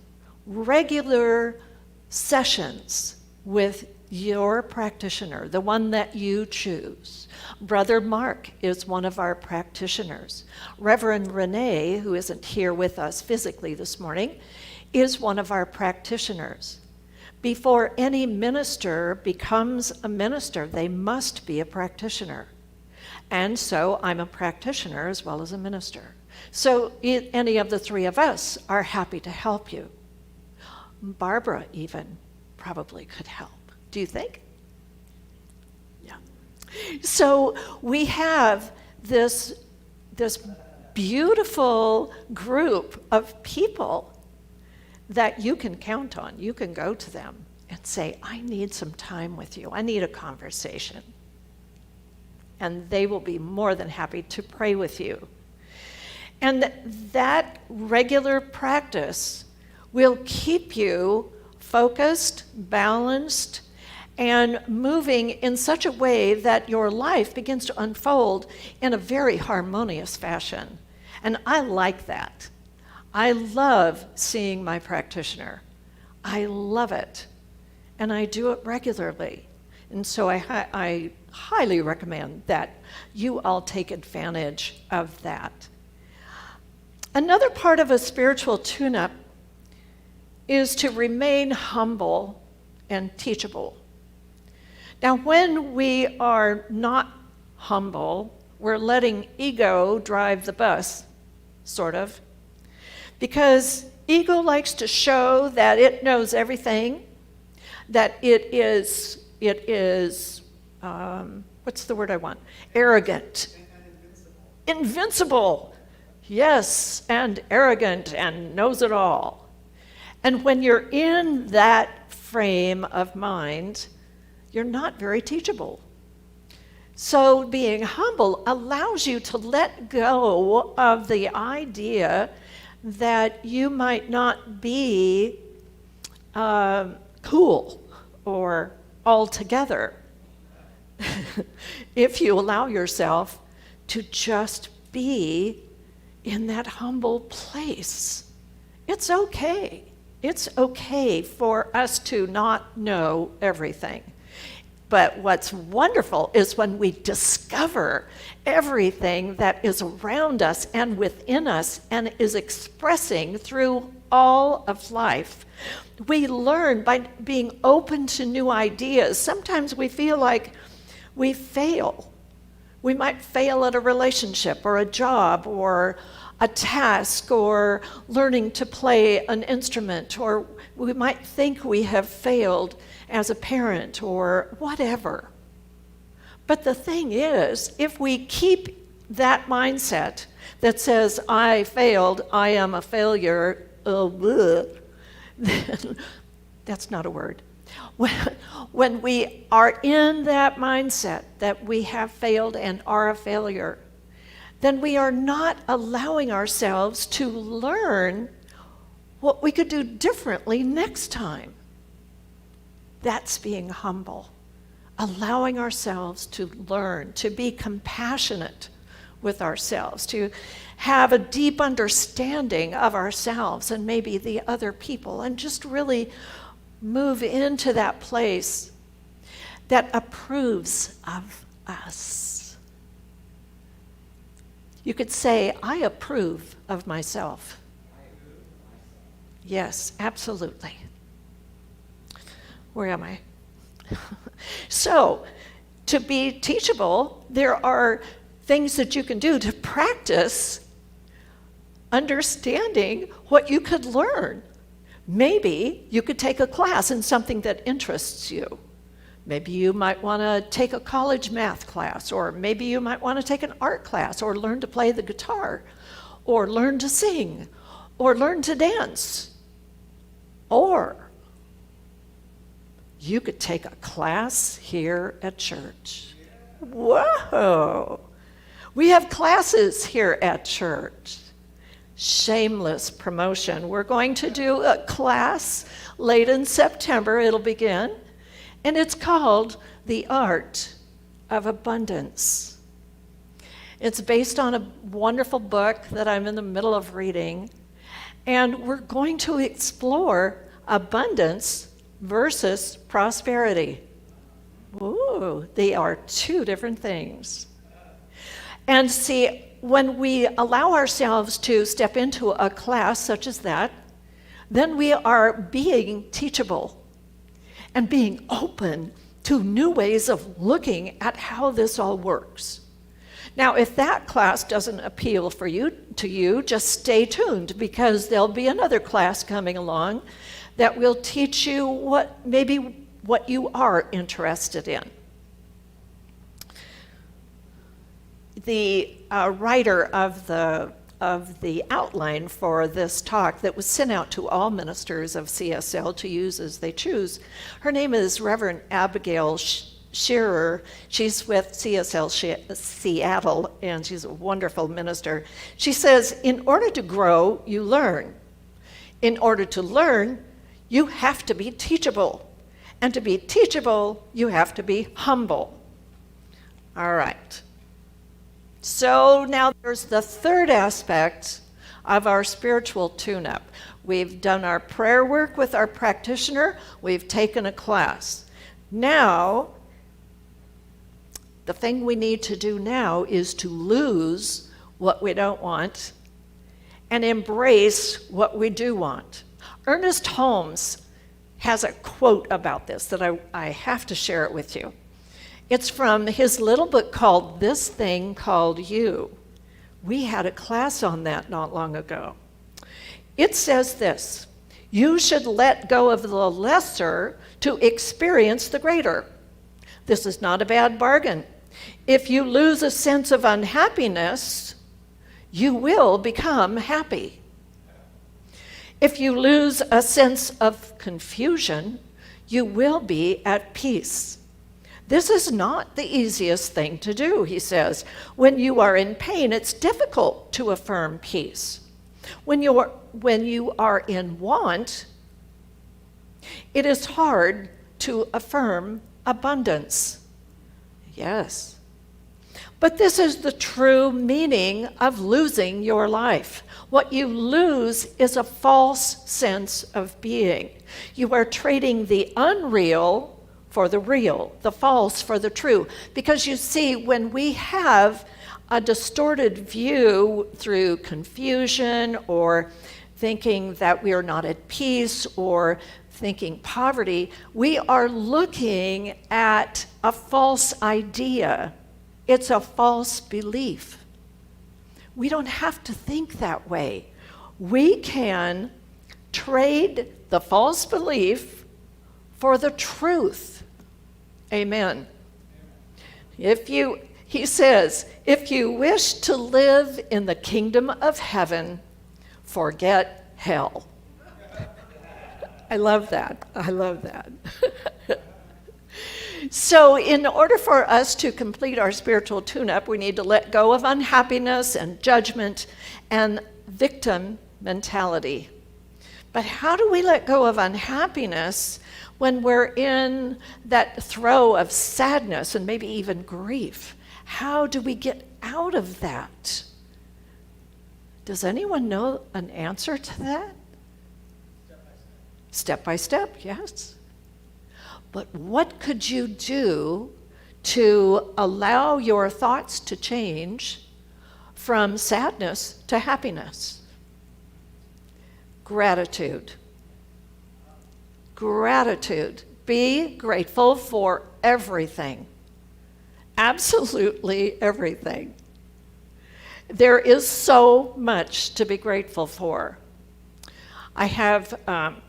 regular sessions with your practitioner, the one that you choose. Brother Mark is one of our practitioners. Reverend Renee, who isn't here with us physically this morning, is one of our practitioners. Before any minister becomes a minister, they must be a practitioner. And so I'm a practitioner as well as a minister. So any of the three of us are happy to help you. Barbara even probably could help. Do you think? Yeah. So we have this beautiful group of people that you can count on. You can go to them and say, I need some time with you. I need a conversation. And they will be more than happy to pray with you. And that regular practice will keep you focused, balanced, and moving in such a way that your life begins to unfold in a very harmonious fashion. And I like that. I love seeing my practitioner. I love it. And I do it regularly. And so I highly recommend that you all take advantage of that. Another part of a spiritual tune-up is to remain humble and teachable. Now, when we are not humble, we're letting ego drive the bus, sort of. Because ego likes to show that it knows everything, that it is what's the word I want? Arrogant. Invincible. Yes, and arrogant and knows it all. And when you're in that frame of mind, you're not very teachable. So being humble allows you to let go of the idea that you might not be cool or all together. If you allow yourself to just be in that humble place, it's okay. It's okay for us to not know everything. But what's wonderful is when we discover everything that is around us and within us and is expressing through all of life. We learn by being open to new ideas. Sometimes we feel like we fail. We might fail at a relationship or a job or a task or learning to play an instrument, or we might think we have failed as a parent or whatever. But the thing is, if we keep that mindset that says, I failed, I am a failure, then that's not a word. When we are in that mindset that we have failed and are a failure, then we are not allowing ourselves to learn what we could do differently next time. That's being humble, allowing ourselves to learn, to be compassionate with ourselves, to have a deep understanding of ourselves and maybe the other people, and just really move into that place that approves of us. You could say, I approve of myself. Yes, absolutely. Where am I? So, to be teachable, there are things that you can do to practice understanding what you could learn. Maybe you could take a class in something that interests you. Maybe you might want to take a college math class, or maybe you might want to take an art class, or learn to play the guitar, or learn to sing, or learn to dance. Or you could take a class here at church. Whoa! We have classes here at church. Shameless promotion. We're going to do a class late in September. It'll begin. And it's called The Art of Abundance. It's based on a wonderful book that I'm in the middle of reading. And we're going to explore abundance versus prosperity. Ooh, they are two different things. And see, when we allow ourselves to step into a class such as that, then we are being teachable and being open to new ways of looking at how this all works. Now, if that class doesn't appeal to you, just stay tuned, because there'll be another class coming along that will teach you what you are interested in. The writer of the outline for this talk that was sent out to all ministers of CSL to use as they choose, her name is Reverend Abigail Shearer. She's with CSL Seattle, and she's a wonderful minister. She says, in order to grow, you learn. In order to learn, you have to be teachable. And to be teachable, you have to be humble. All right. So now there's the third aspect of our spiritual tune-up. We've done our prayer work with our practitioner. We've taken a class. Now, the thing we need to do now is to lose what we don't want and embrace what we do want. Ernest Holmes has a quote about this that I have to share it with you. It's from his little book called This Thing Called You. We had a class on that not long ago. It says this: you should let go of the lesser to experience the greater. This is not a bad bargain. If you lose a sense of unhappiness, you will become happy. If you lose a sense of confusion, you will be at peace. This is not the easiest thing to do, he says. When you are in pain, it's difficult to affirm peace. When you are in want, It is hard to affirm abundance. Yes. But this is the true meaning of losing your life. What you lose is a false sense of being. You are trading the unreal for the real, the false for the true. Because you see, when we have a distorted view through confusion or thinking that we are not at peace or thinking poverty, we are looking at a false idea. It's a false belief. We don't have to think that way. We can trade the false belief for the truth. Amen. He says, if you wish to live in the kingdom of heaven, forget hell. I love that. I love that. So in order for us to complete our spiritual tune-up, we need to let go of unhappiness and judgment and victim mentality. But how do we let go of unhappiness when we're in that throe of sadness and maybe even grief? How do we get out of that? Does anyone know an answer to that? Step by step, yes. But what could you do to allow your thoughts to change from sadness to happiness? Gratitude. Gratitude. Be grateful for everything. Absolutely everything. There is so much to be grateful for. I have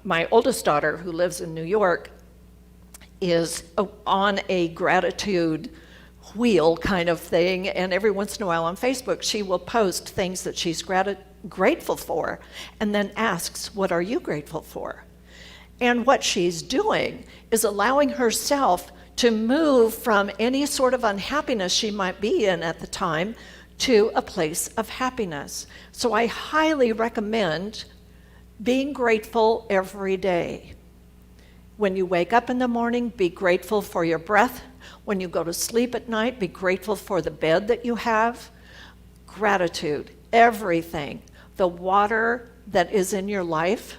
my oldest daughter who lives in New York is on a gratitude wheel kind of thing, and every once in a while on Facebook she will post things that she's grateful for and then asks, what are you grateful for? And what she's doing is allowing herself to move from any sort of unhappiness she might be in at the time to a place of happiness. So I highly recommend being grateful every day. When you wake up in the morning, be grateful for your breath. When you go to sleep at night, be grateful for the bed that you have. Gratitude, everything. The water that is in your life,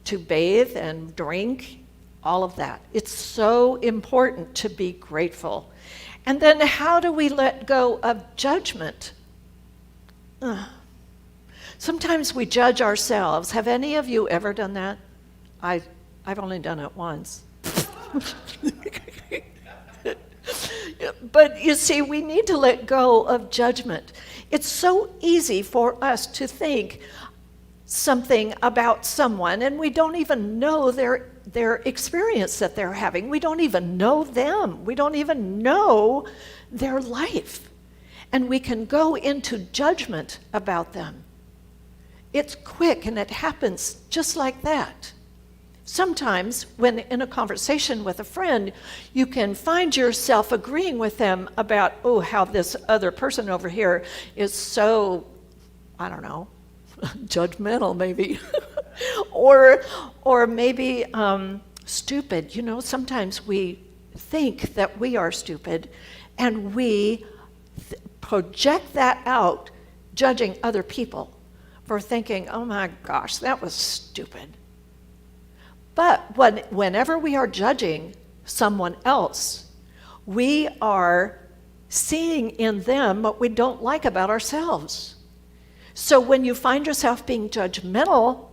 to bathe and drink, all of that. It's so important to be grateful. And then how do we let go of judgment? Sometimes we judge ourselves. Have any of you ever done that? I've only done it once. But you see, we need to let go of judgment. It's so easy for us to think something about someone, and we don't even know their experience that they're having. We don't even know them. We don't even know their life. And we can go into judgment about them. It's quick, and it happens just like that. Sometimes when in a conversation with a friend, you can find yourself agreeing with them about, oh, how this other person over here is so, I don't know, judgmental maybe, or maybe stupid. You know, sometimes we think that we are stupid, and we project that out, judging other people for thinking, oh my gosh, that was stupid. But whenever we are judging someone else, we are seeing in them what we don't like about ourselves. So when you find yourself being judgmental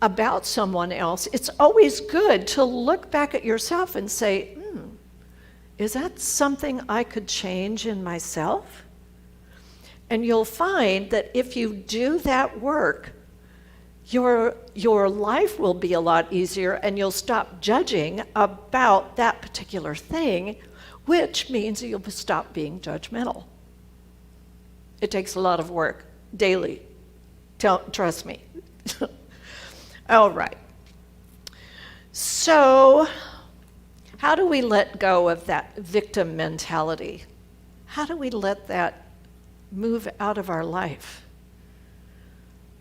about someone else, it's always good to look back at yourself and say, is that something I could change in myself? And you'll find that if you do that work, your life will be a lot easier, and you'll stop judging about that particular thing, which means you'll stop being judgmental. It takes a lot of work daily. Trust me. All right. So, how do we let go of that victim mentality? How do we let that move out of our life?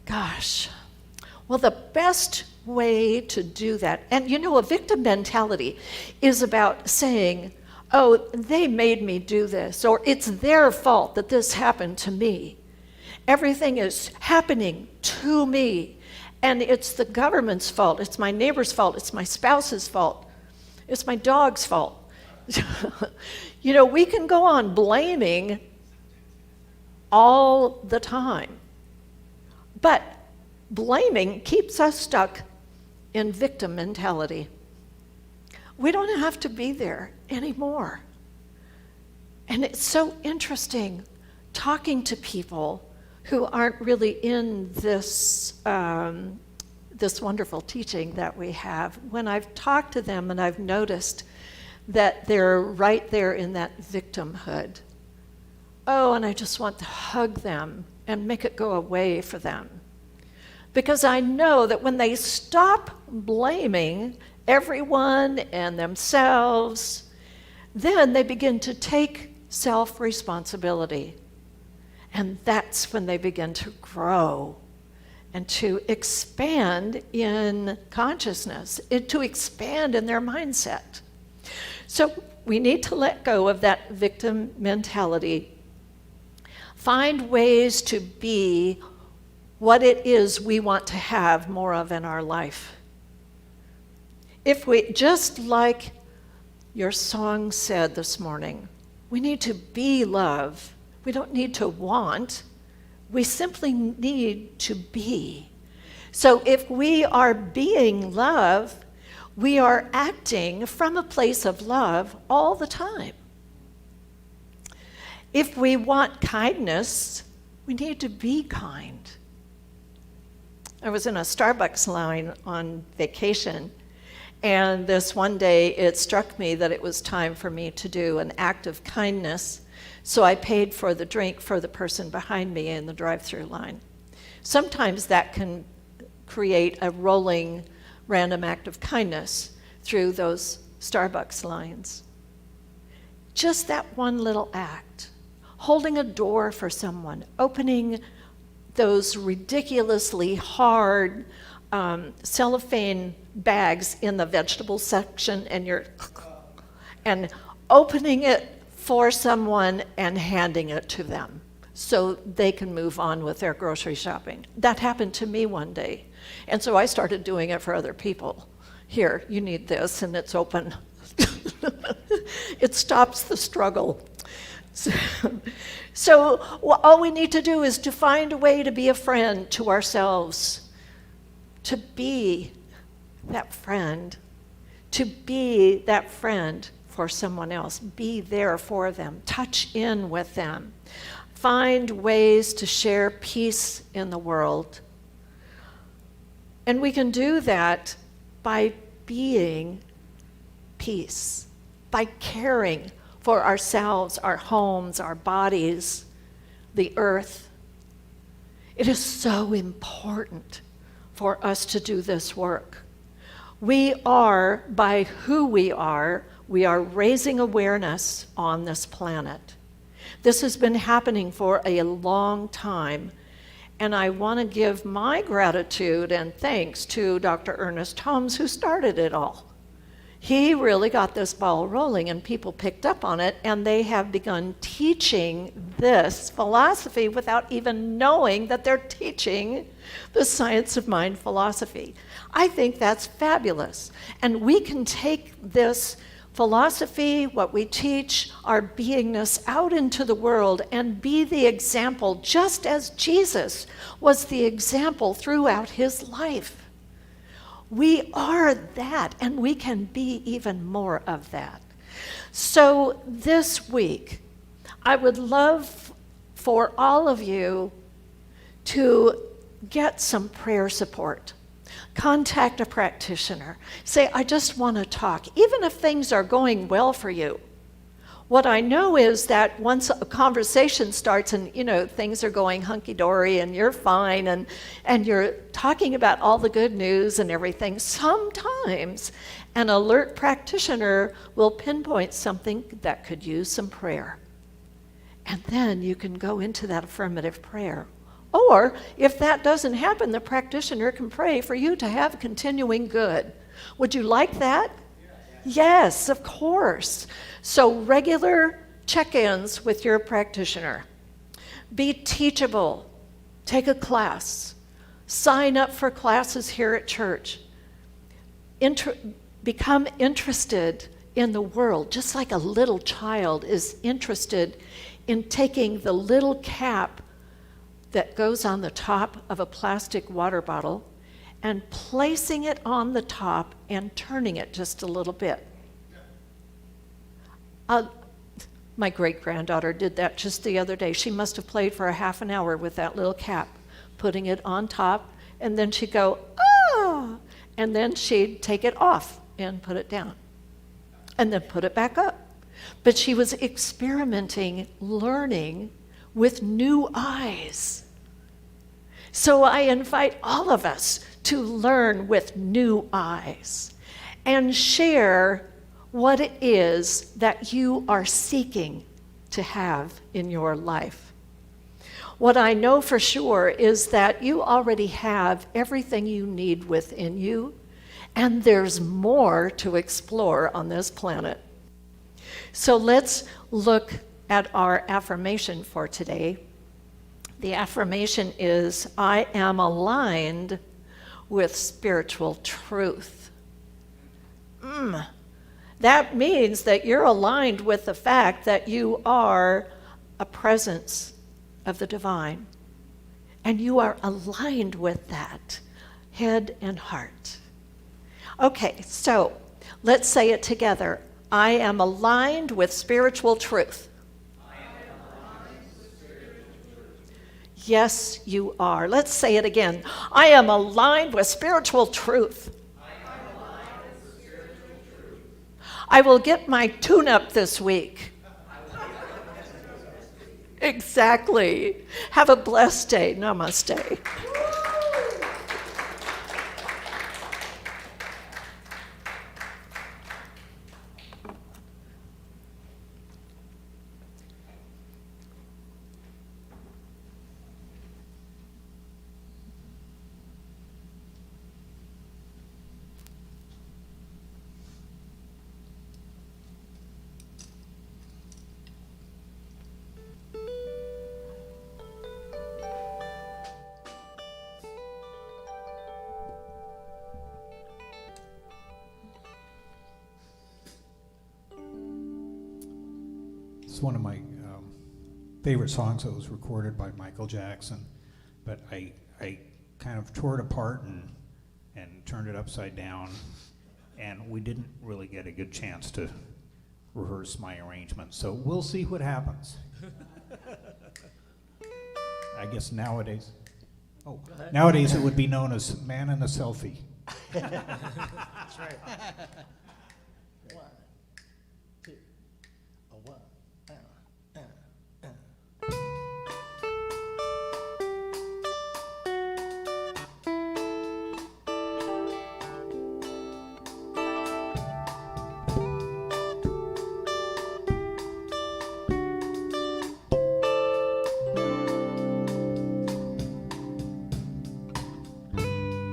Gosh. Well, the best way to do that, and you know, a victim mentality is about saying, oh, they made me do this, or it's their fault that this happened to me. Everything is happening to me, and it's the government's fault, it's my neighbor's fault, it's my spouse's fault, it's my dog's fault. You know, we can go on blaming all the time, but blaming keeps us stuck in victim mentality. We don't have to be there anymore. And it's so interesting talking to people who aren't really in this, this wonderful teaching that we have. When I've talked to them and I've noticed that they're right there in that victimhood, oh, and I just want to hug them and make it go away for them. Because I know that when they stop blaming everyone and themselves, then they begin to take self-responsibility. And that's when they begin to grow and to expand in consciousness, to expand in their mindset. So we need to let go of that victim mentality, find ways to be what it is we want to have more of in our life. If we, just like your song said this morning, we need to be love. We don't need to want. We simply need to be. So if we are being love, we are acting from a place of love all the time. If we want kindness, we need to be kind. I was in a Starbucks line on vacation, and this one day it struck me that it was time for me to do an act of kindness, so I paid for the drink for the person behind me in the drive-through line. Sometimes that can create a rolling random act of kindness through those Starbucks lines. Just that one little act, holding a door for someone, opening those ridiculously hard cellophane bags in the vegetable section, and opening it for someone and handing it to them so they can move on with their grocery shopping. That happened to me one day, and so I started doing it for other people. Here, you need this, and it's open. It stops the struggle. So all we need to do is to find a way to be a friend to ourselves, to be that friend, for someone else, be there for them, touch in with them, find ways to share peace in the world. And we can do that by being peace, by caring for ourselves, our homes, our bodies, the earth. It is so important for us to do this work. We are, by who we are raising awareness on this planet. This has been happening for a long time, and I want to give my gratitude and thanks to Dr. Ernest Holmes, who started it all. He really got this ball rolling, and people picked up on it, and they have begun teaching this philosophy without even knowing that they're teaching the science of mind philosophy. I think that's fabulous. And we can take this philosophy, what we teach, our beingness out into the world and be the example, just as Jesus was the example throughout his life. We are that, and we can be even more of that. So this week, I would love for all of you to get some prayer support. Contact a practitioner. Say, I just want to talk, even if things are going well for you. What I know is that once a conversation starts and, things are going hunky-dory and you're fine and you're talking about all the good news and everything, sometimes an alert practitioner will pinpoint something that could use some prayer. And then you can go into that affirmative prayer Or if that doesn't happen, the practitioner can pray for you to have continuing good. Would you like that? Yes, of course. So regular check-ins with your practitioner. Be teachable. Take a class. Sign up for classes here at church. Become interested in the world, just like a little child is interested in taking the little cap that goes on the top of a plastic water bottle and placing it on the top and turning it just a little bit. My great-granddaughter did that just the other day. She must have played for a half an hour with that little cap, putting it on top, and then she'd go, ah, and then she'd take it off and put it down, and then put it back up. But she was experimenting, learning with new eyes. So I invite all of us to learn with new eyes and share what it is that you are seeking to have in your life. What I know for sure is that you already have everything you need within you, and there's more to explore on this planet. So let's look at our affirmation for today. The affirmation is, I am aligned with spiritual truth. That means that you're aligned with the fact that you are a presence of the divine. And you are aligned with that, head and heart. Okay, so let's say it together. I am aligned with spiritual truth. Yes, you are. Let's say it again. I am aligned with spiritual truth. I will get my tune-up this week. Exactly. Have a blessed day. Namaste. It's one of my favorite songs that was recorded by Michael Jackson, but I kind of tore it apart and turned it upside down, and we didn't really get a good chance to rehearse my arrangement, so we'll see what happens. I guess nowadays it would be known as Man in the Selfie. That's right. One, two, a one.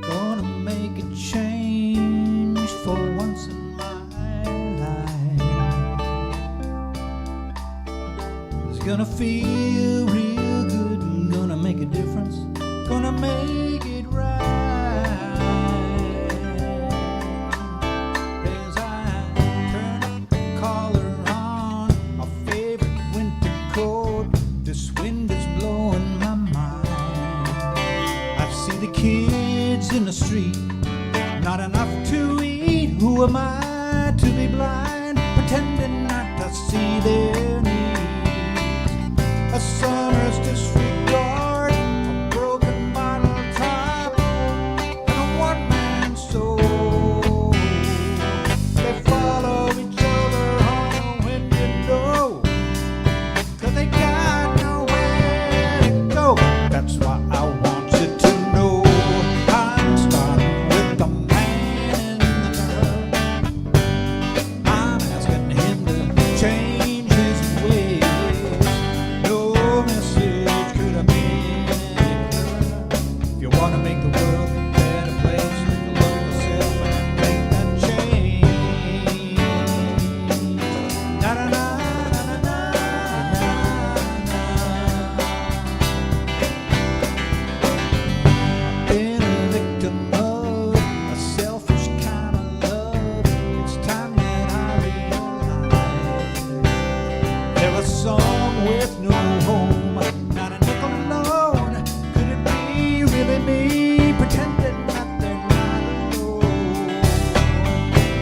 Gonna make a change for once in my life. It's gonna feel real good and gonna make a difference. Gonna make it right. As I turn up the collar on my favorite winter coat, this wind is blowing my mind. I see the kids in the street, not enough to eat. Who am I to be blind, pretending not to see their needs? A summer's disregard, a broken bottle top, and a one-man soul. They follow each other home when you know, 'cause they got nowhere to go. That's why I want you to know I'm starting with the man in the mirror. I'm asking him to change his wanna make the world a better place, take a look at yourself and make that change. Na na na na na na na. Been a victim of a selfish kind of love. It's time that I realize they're a song with no home, not a nickel alone. Could it be really me pretending that they're not alone?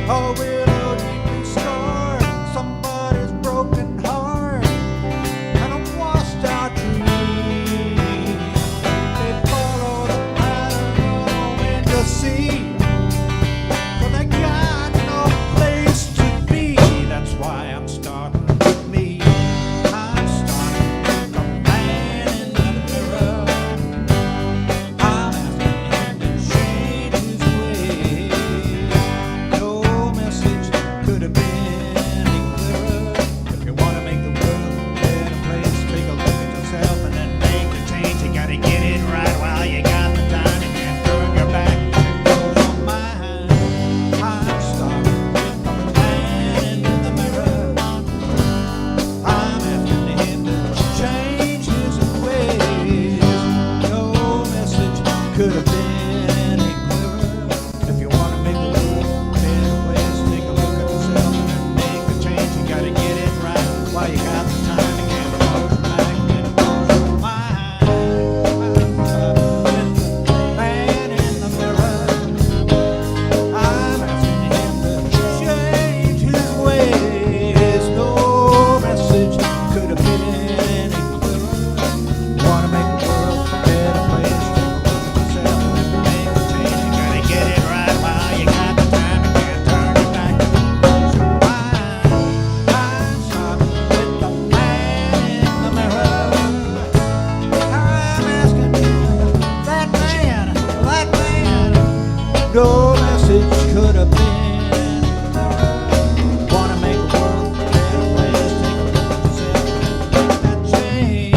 Or will a deeply scar somebody's broken heart and a washed out dream? They follow the pattern of the wind to sea, but they got no place to be. That's why I'm starting with me. I'm starting with a man in the mirror. I'm asking him to change his ways. No message could have been any clearer. If you want to make the world a better place, take a look at yourself and then make the change. You gotta get it right while you got the time. You can't turn your back if it goes on mine. I'm starting with a man in the mirror. I'm asking him to change his ways. No message could have been any clearer. If you want to make the world a better place, take a look at yourself and then make the change. You gotta get it right while you got the time. You can't turn back if it goes on mine. I'm starting with the man in the mirror. I'm asking him to change his ways. No message could have been any clearer. Wanna make the world a better place? Take a look at yourself and make the change. You gotta get it right while you got the time. You can't turn it back if it goes on mine. I'm starting with the man in the mirror. I'm asking him, that man. No message could have been any clearer. Wanna make the world a better place? Take a look at yourself and make that change.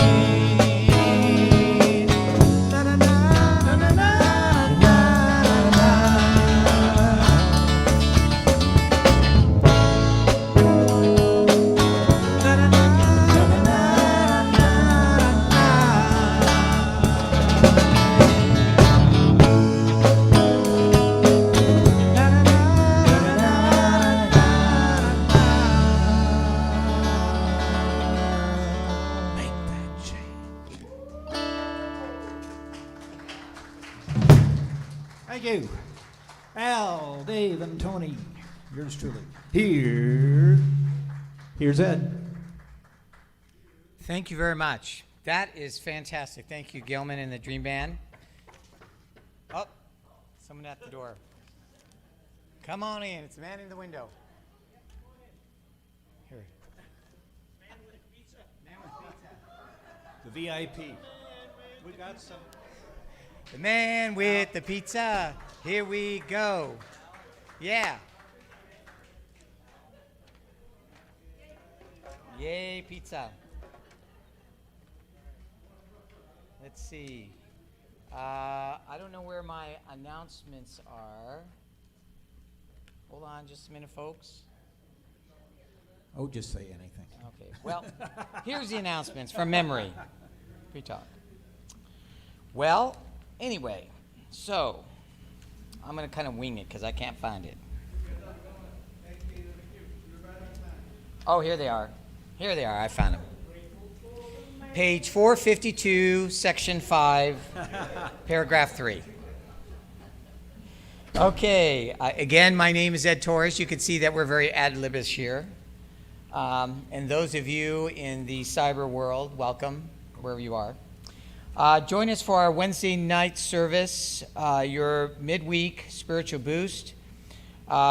Na na na na na na na na. Na na na na na Make that change. Thank you. Al, Dave, and Tony. Yours truly. Here's Ed. Thank you very much. That is fantastic. Thank you, Gilman and the Dream Band. Oh, someone at the door. Come on in. It's a man in the window. Here. The VIP. We got some. The man with the pizza. Here we go. Yeah. Yay, pizza. Let's see. I don't know where my announcements are. Hold on just a minute, folks. Oh, just say anything. Okay, well, here's the announcements from memory. Pre-talk. Well, anyway, so I'm going to kind of wing it because I can't find it. Oh, here they are. Here they are. I found them. Page 452, section 5, paragraph 3. Okay, again, my name is Ed Torres. You can see that we're very ad-libish here. And those of you in the cyber world, welcome, wherever you are. Join us for our Wednesday night service, your midweek spiritual boost,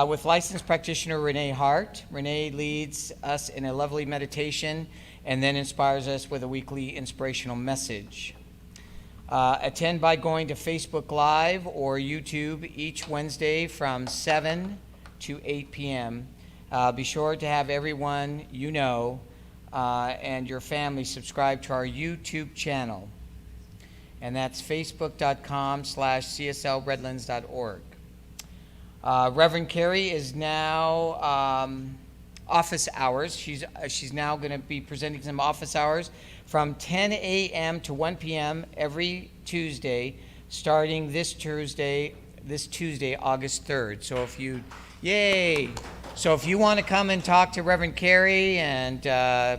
with licensed practitioner Renee Hart. Renee leads us in a lovely meditation and then inspires us with a weekly inspirational message. Attend by going to Facebook Live or YouTube each Wednesday from 7 to 8 p.m. Be sure to have everyone you know and your family subscribe to our YouTube channel. and that's facebook.com/cslredlands.org. Reverend Carrie is now office hours. She's now going to be presenting some office hours from 10 a.m. to 1 p.m. every Tuesday, starting this Tuesday, August 3rd. So if you, yay! So if you want to come and talk to Reverend Carrie and, I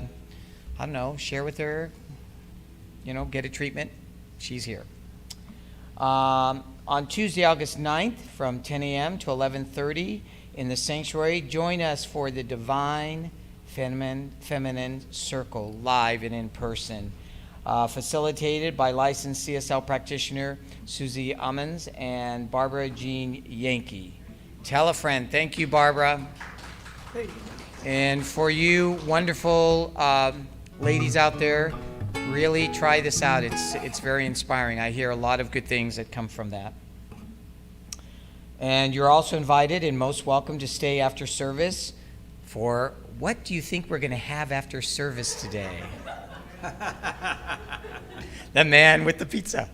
don't know, share with her, get a treatment, she's here. On Tuesday, August 9th, from 10 a.m. to 11:30 in the sanctuary, join us for the Divine Feminine Circle, live and in person, facilitated by licensed CSL practitioner Susie Ummons and Barbara Jean Yankee. Tell a friend. Thank you, Barbara. And for you wonderful ladies out there, really try this out. It's very inspiring. I hear a lot of good things that come from that. And you're also invited and most welcome to stay after service for what do you think we're going to have after service today? The man with the pizza.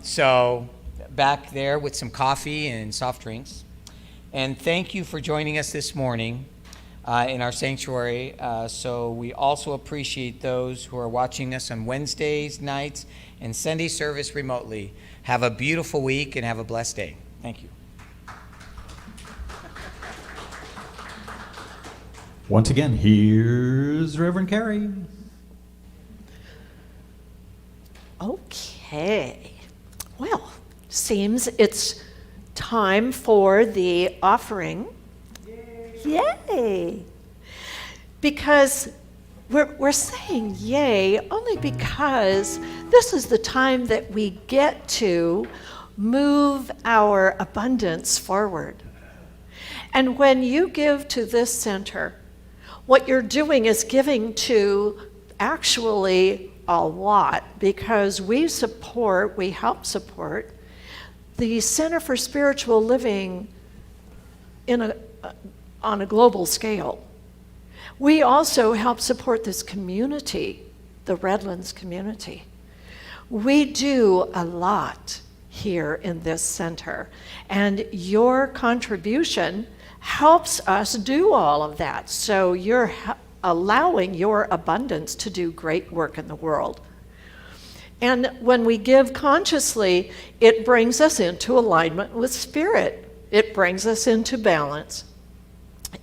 So back there with some coffee and soft drinks. And thank you for joining us this morning in our sanctuary. So we also appreciate those who are watching us on Wednesdays, nights, and Sunday service remotely. Have a beautiful week and have a blessed day. Thank you. Once again, here's Reverend Carrie. Okay. Well, seems it's time for the offering. Yay! Because we're saying yay only because this is the time that we get to move our abundance forward. And when you give to this center, what you're doing is giving to actually a lot, because we help support the Center for Spiritual Living on a global scale. We also help support this community, the Redlands community. We do a lot here in this center, and your contribution helps us do all of that. So you're allowing your abundance to do great work in the world. And when we give consciously, it brings us into alignment with Spirit. It brings us into balance.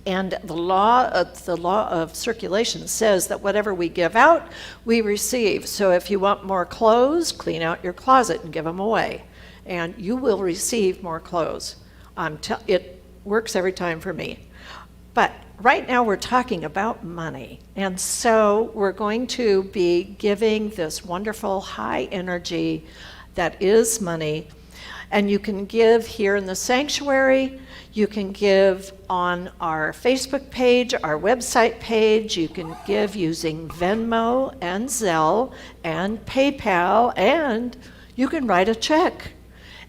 And the law of circulation says that whatever we give out, we receive. So if you want more clothes, clean out your closet and give them away, and you will receive more clothes. It works every time for me. But right now we're talking about money. And so we're going to be giving this wonderful high energy that is money. And you can give here in the sanctuary. You can give on our Facebook page, our website page. You can give using Venmo and Zelle and PayPal, and you can write a check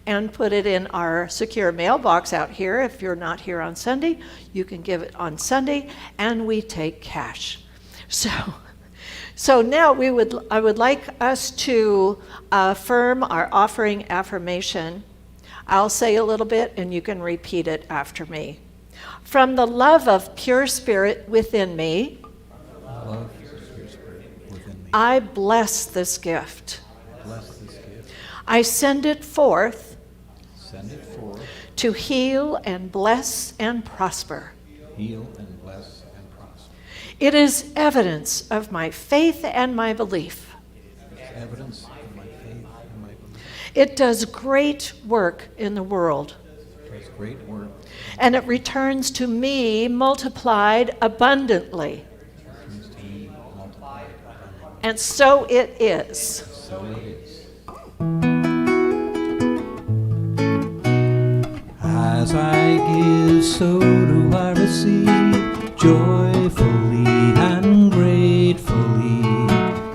and put it in our secure mailbox out here. If you're not here on Sunday, you can give it on Sunday, and we take cash. So now I would like us to affirm our offering affirmation. I'll say a little bit, and you can repeat it after me. From the love of pure spirit within me, I bless this gift. I send it forth to heal and bless and prosper. It is evidence of my faith and my belief. It does great work in the world. And it returns to me multiplied abundantly. And so it is. As I give, so do I receive, joyfully and gratefully.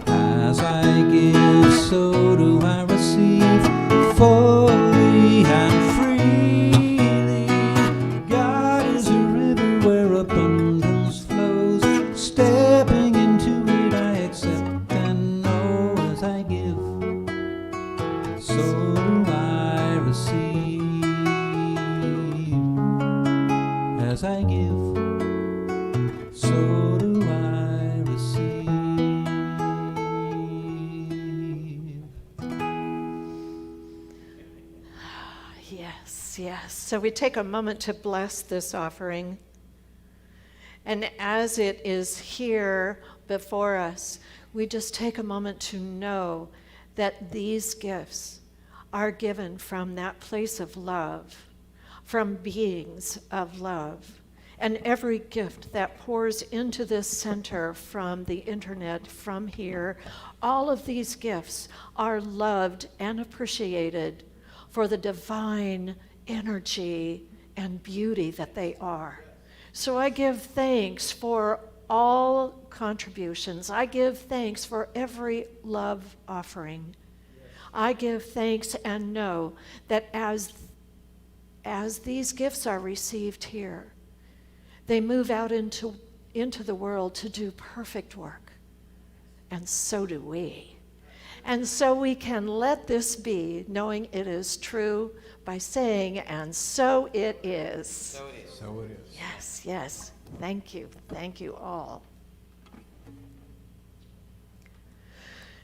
As I give, so do I receive, fully and freely. God is a river where abundance flows. Stepping into it, I accept and know as I give. as I give, so do I receive. Yes, yes. So we take a moment to bless this offering. And as it is here before us, we just take a moment to know that these gifts are given from that place of love, from beings of love. And every gift that pours into this center from the internet, from here, all of these gifts are loved and appreciated for the divine energy and beauty that they are. So I give thanks for all contributions. I give thanks for every love offering. I give thanks and know that as these gifts are received here, they move out into the world to do perfect work. And so do we. And so we can let this be, knowing it is true, by saying, and so it is. So it is. So it is. Yes, yes. Thank you. Thank you all.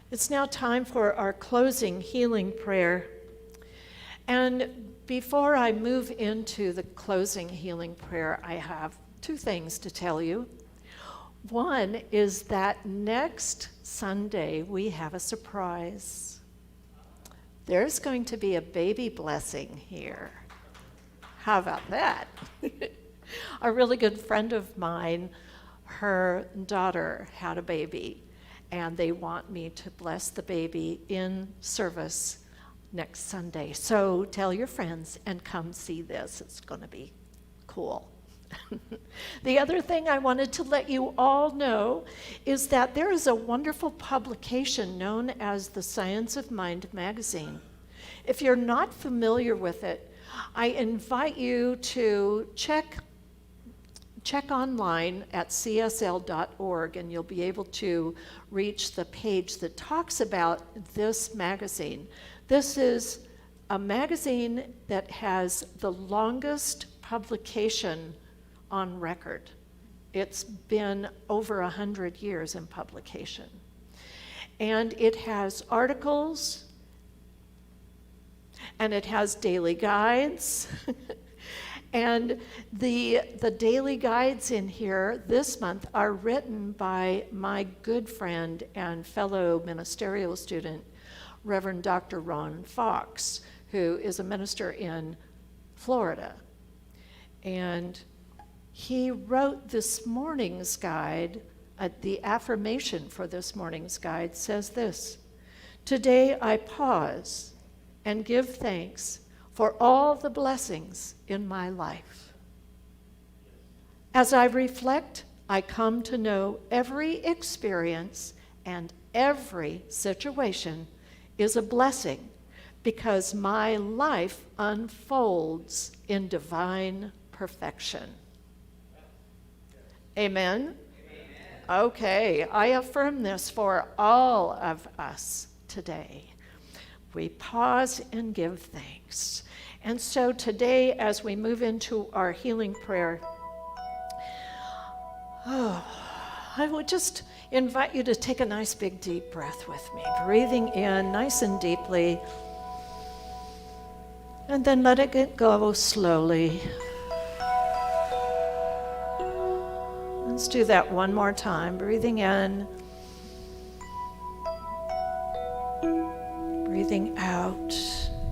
It's now time for our closing healing prayer. And before I move into the closing healing prayer, I have two things to tell you. One is that next Sunday we have a surprise. There's going to be a baby blessing here. How about that? A really good friend of mine, her daughter had a baby, and they want me to bless the baby in service next Sunday. So tell your friends and come see this. It's going to be cool. The other thing I wanted to let you all know is that there is a wonderful publication known as the Science of Mind magazine. If you're not familiar with it, I invite you to check online at csl.org, and you'll be able to reach the page that talks about this magazine. This is a magazine that has the longest publication on record. It's been over 100 years in publication. And it has articles, and it has daily guides. And the daily guides in here this month are written by my good friend and fellow ministerial student, Reverend Dr. Ron Fox, who is a minister in Florida. And he wrote this morning's guide. The affirmation for this morning's guide says this: "Today I pause and give thanks for all the blessings in my life. As I reflect, I come to know every experience and every situation is a blessing because my life unfolds in divine perfection." Amen? Amen. Okay, I affirm this for all of us today. We pause and give thanks. And so today, as we move into our healing prayer, I would just invite you to take a nice big deep breath with me, breathing in nice and deeply, and then let it go slowly. Let's do that one more time, breathing in, breathing out,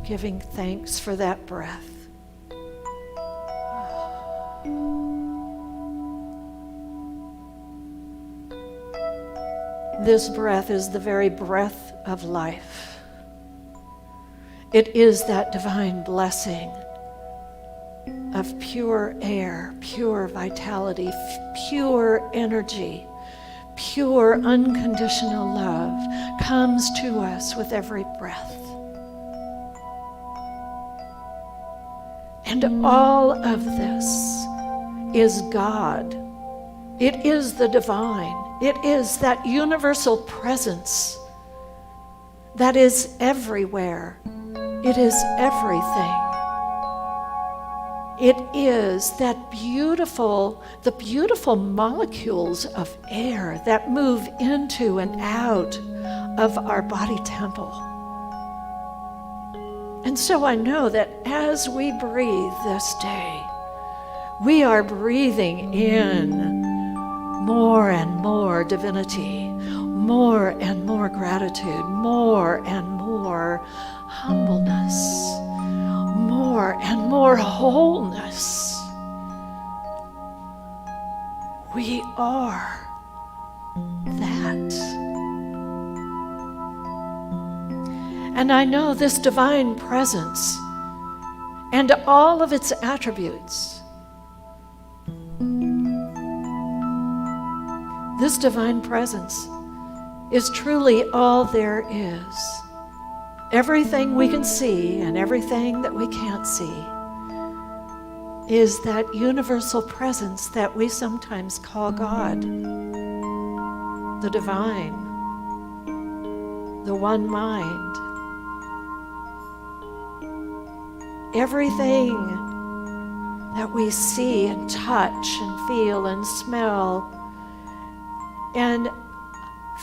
giving thanks for that breath. This breath is the very breath of life. It is that divine blessing of pure air, pure vitality, pure energy, pure unconditional love comes to us with every breath. And all of this is God. It is the divine. It is that universal presence that is everywhere. It is everything. It is the beautiful molecules of air that move into and out of our body temple. And so I know that as we breathe this day, we are breathing in more and more divinity, more and more gratitude, more and more humbleness, more and more wholeness. We are that. And I know this divine presence and all of its attributes. This divine presence is truly all there is. Everything we can see and everything that we can't see is that universal presence that we sometimes call God, the divine, the one mind. Everything that we see and touch and feel and smell and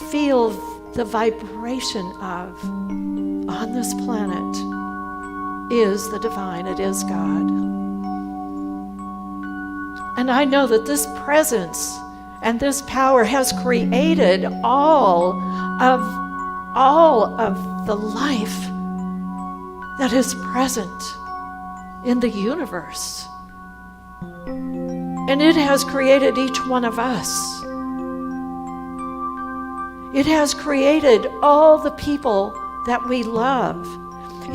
feel the vibration of on this planet is the divine, it is God. And I know that this presence and this power has created all of the life that is present in the universe. And it has created each one of us. It has created all the people that we love.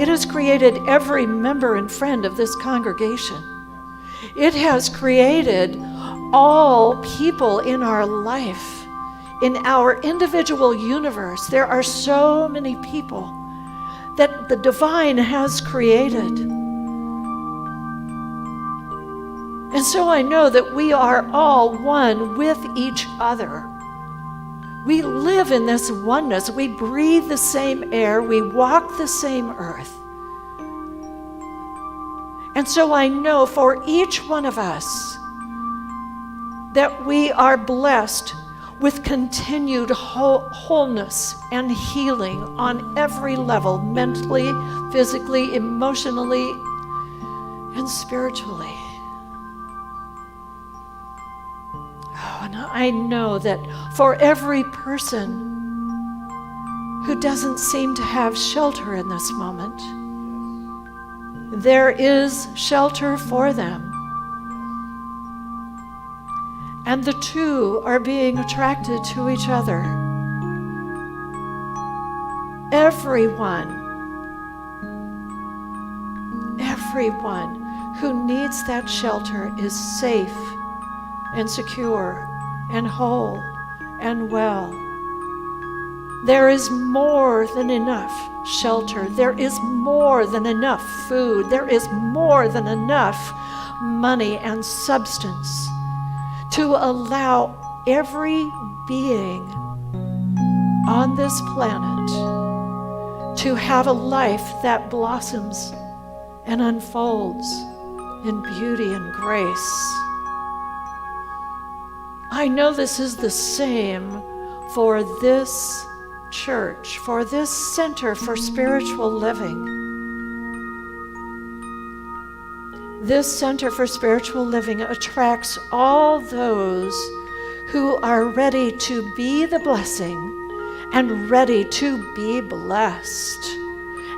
It has created every member and friend of this congregation. It has created all people in our life, in our individual universe. There are so many people that the divine has created. And so I know that we are all one with each other. We live in this oneness. We breathe the same air. We walk the same earth. And so I know for each one of us that we are blessed with continued wholeness and healing on every level, mentally, physically, emotionally, and spiritually. And I know that for every person who doesn't seem to have shelter in this moment, there is shelter for them. And the two are being attracted to each other. Everyone who needs that shelter is safe and secure and whole and well. There is more than enough shelter. There is more than enough food. There is more than enough money and substance to allow every being on this planet to have a life that blossoms and unfolds in beauty and grace. I know this is the same for this church, for this Center for Spiritual Living. This Center for Spiritual Living attracts all those who are ready to be the blessing and ready to be blessed.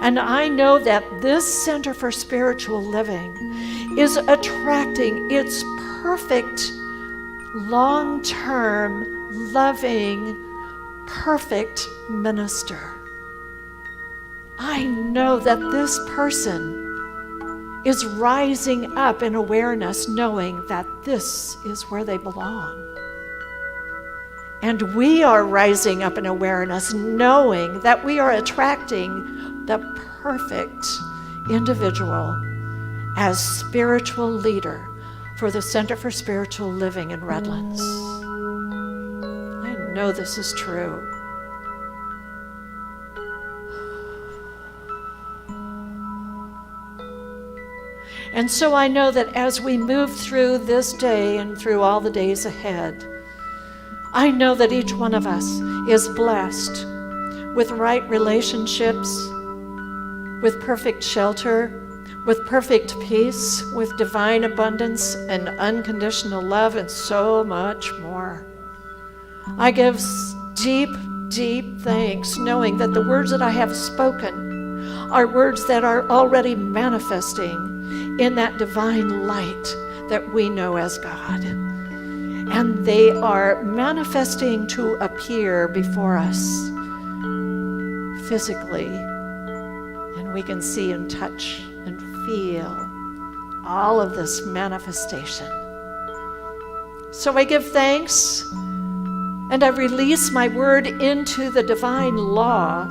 And I know that this Center for Spiritual Living is attracting its perfect, long-term, loving, perfect minister. I know that this person is rising up in awareness, knowing that this is where they belong. And we are rising up in awareness, knowing that we are attracting the perfect individual as spiritual leader for the Center for Spiritual Living in Redlands. I know this is true. And so I know that as we move through this day and through all the days ahead, I know that each one of us is blessed with right relationships, with perfect shelter, with perfect peace, with divine abundance and unconditional love, and so much more. I give deep, deep thanks, knowing that the words that I have spoken are words that are already manifesting in that divine light that we know as God. And they are manifesting to appear before us physically, and we can see and touch and feel all of this manifestation. So I give thanks, and I release my word into the divine law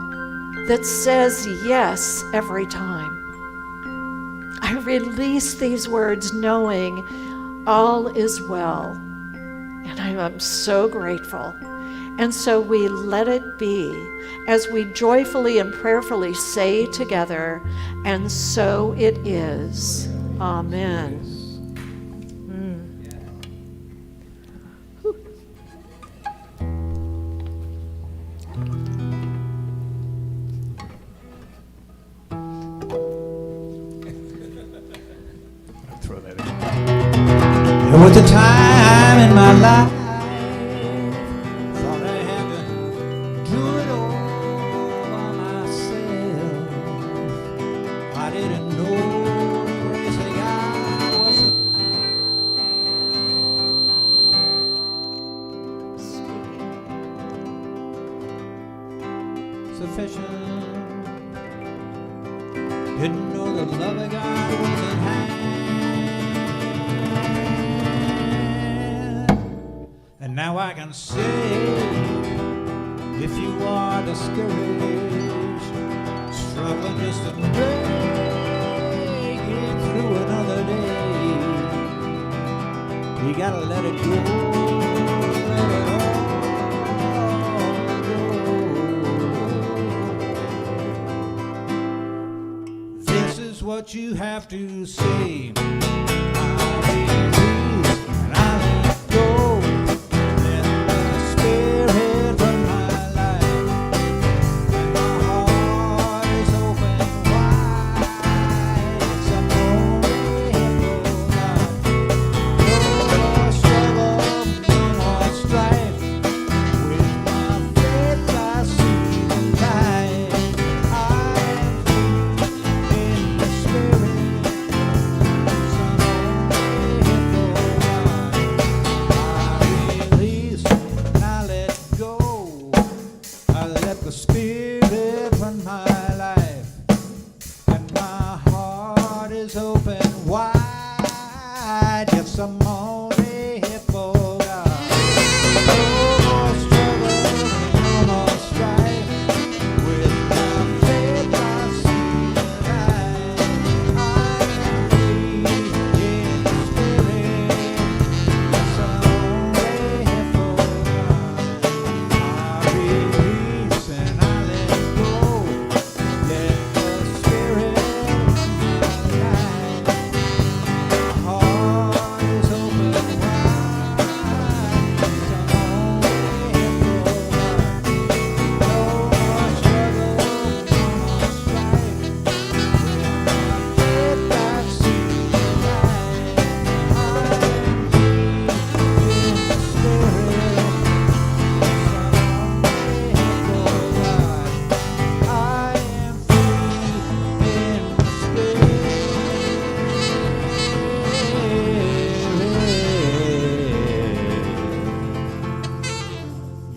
that says yes every time. I release these words knowing all is well, and I am so grateful. And so we let it be as we joyfully and prayerfully say together, and so it is. Amen. Throw that in. There was a time in my life thought I had to do it all by myself. I didn't know the grace of God was sufficient. Didn't know the love of God was at hand. And now I can say, if you are discouraged, struggling just to make it through another day, you gotta let it go, let it all go. This is what you have to say.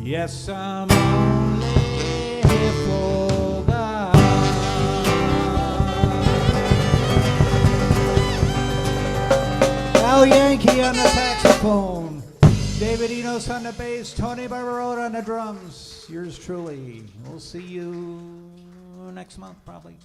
Yes, I'm only here for God. Al Yankee on the saxophone, David Enos on the bass, Tony Barbarotta on the drums. Yours truly. We'll see you next month, probably.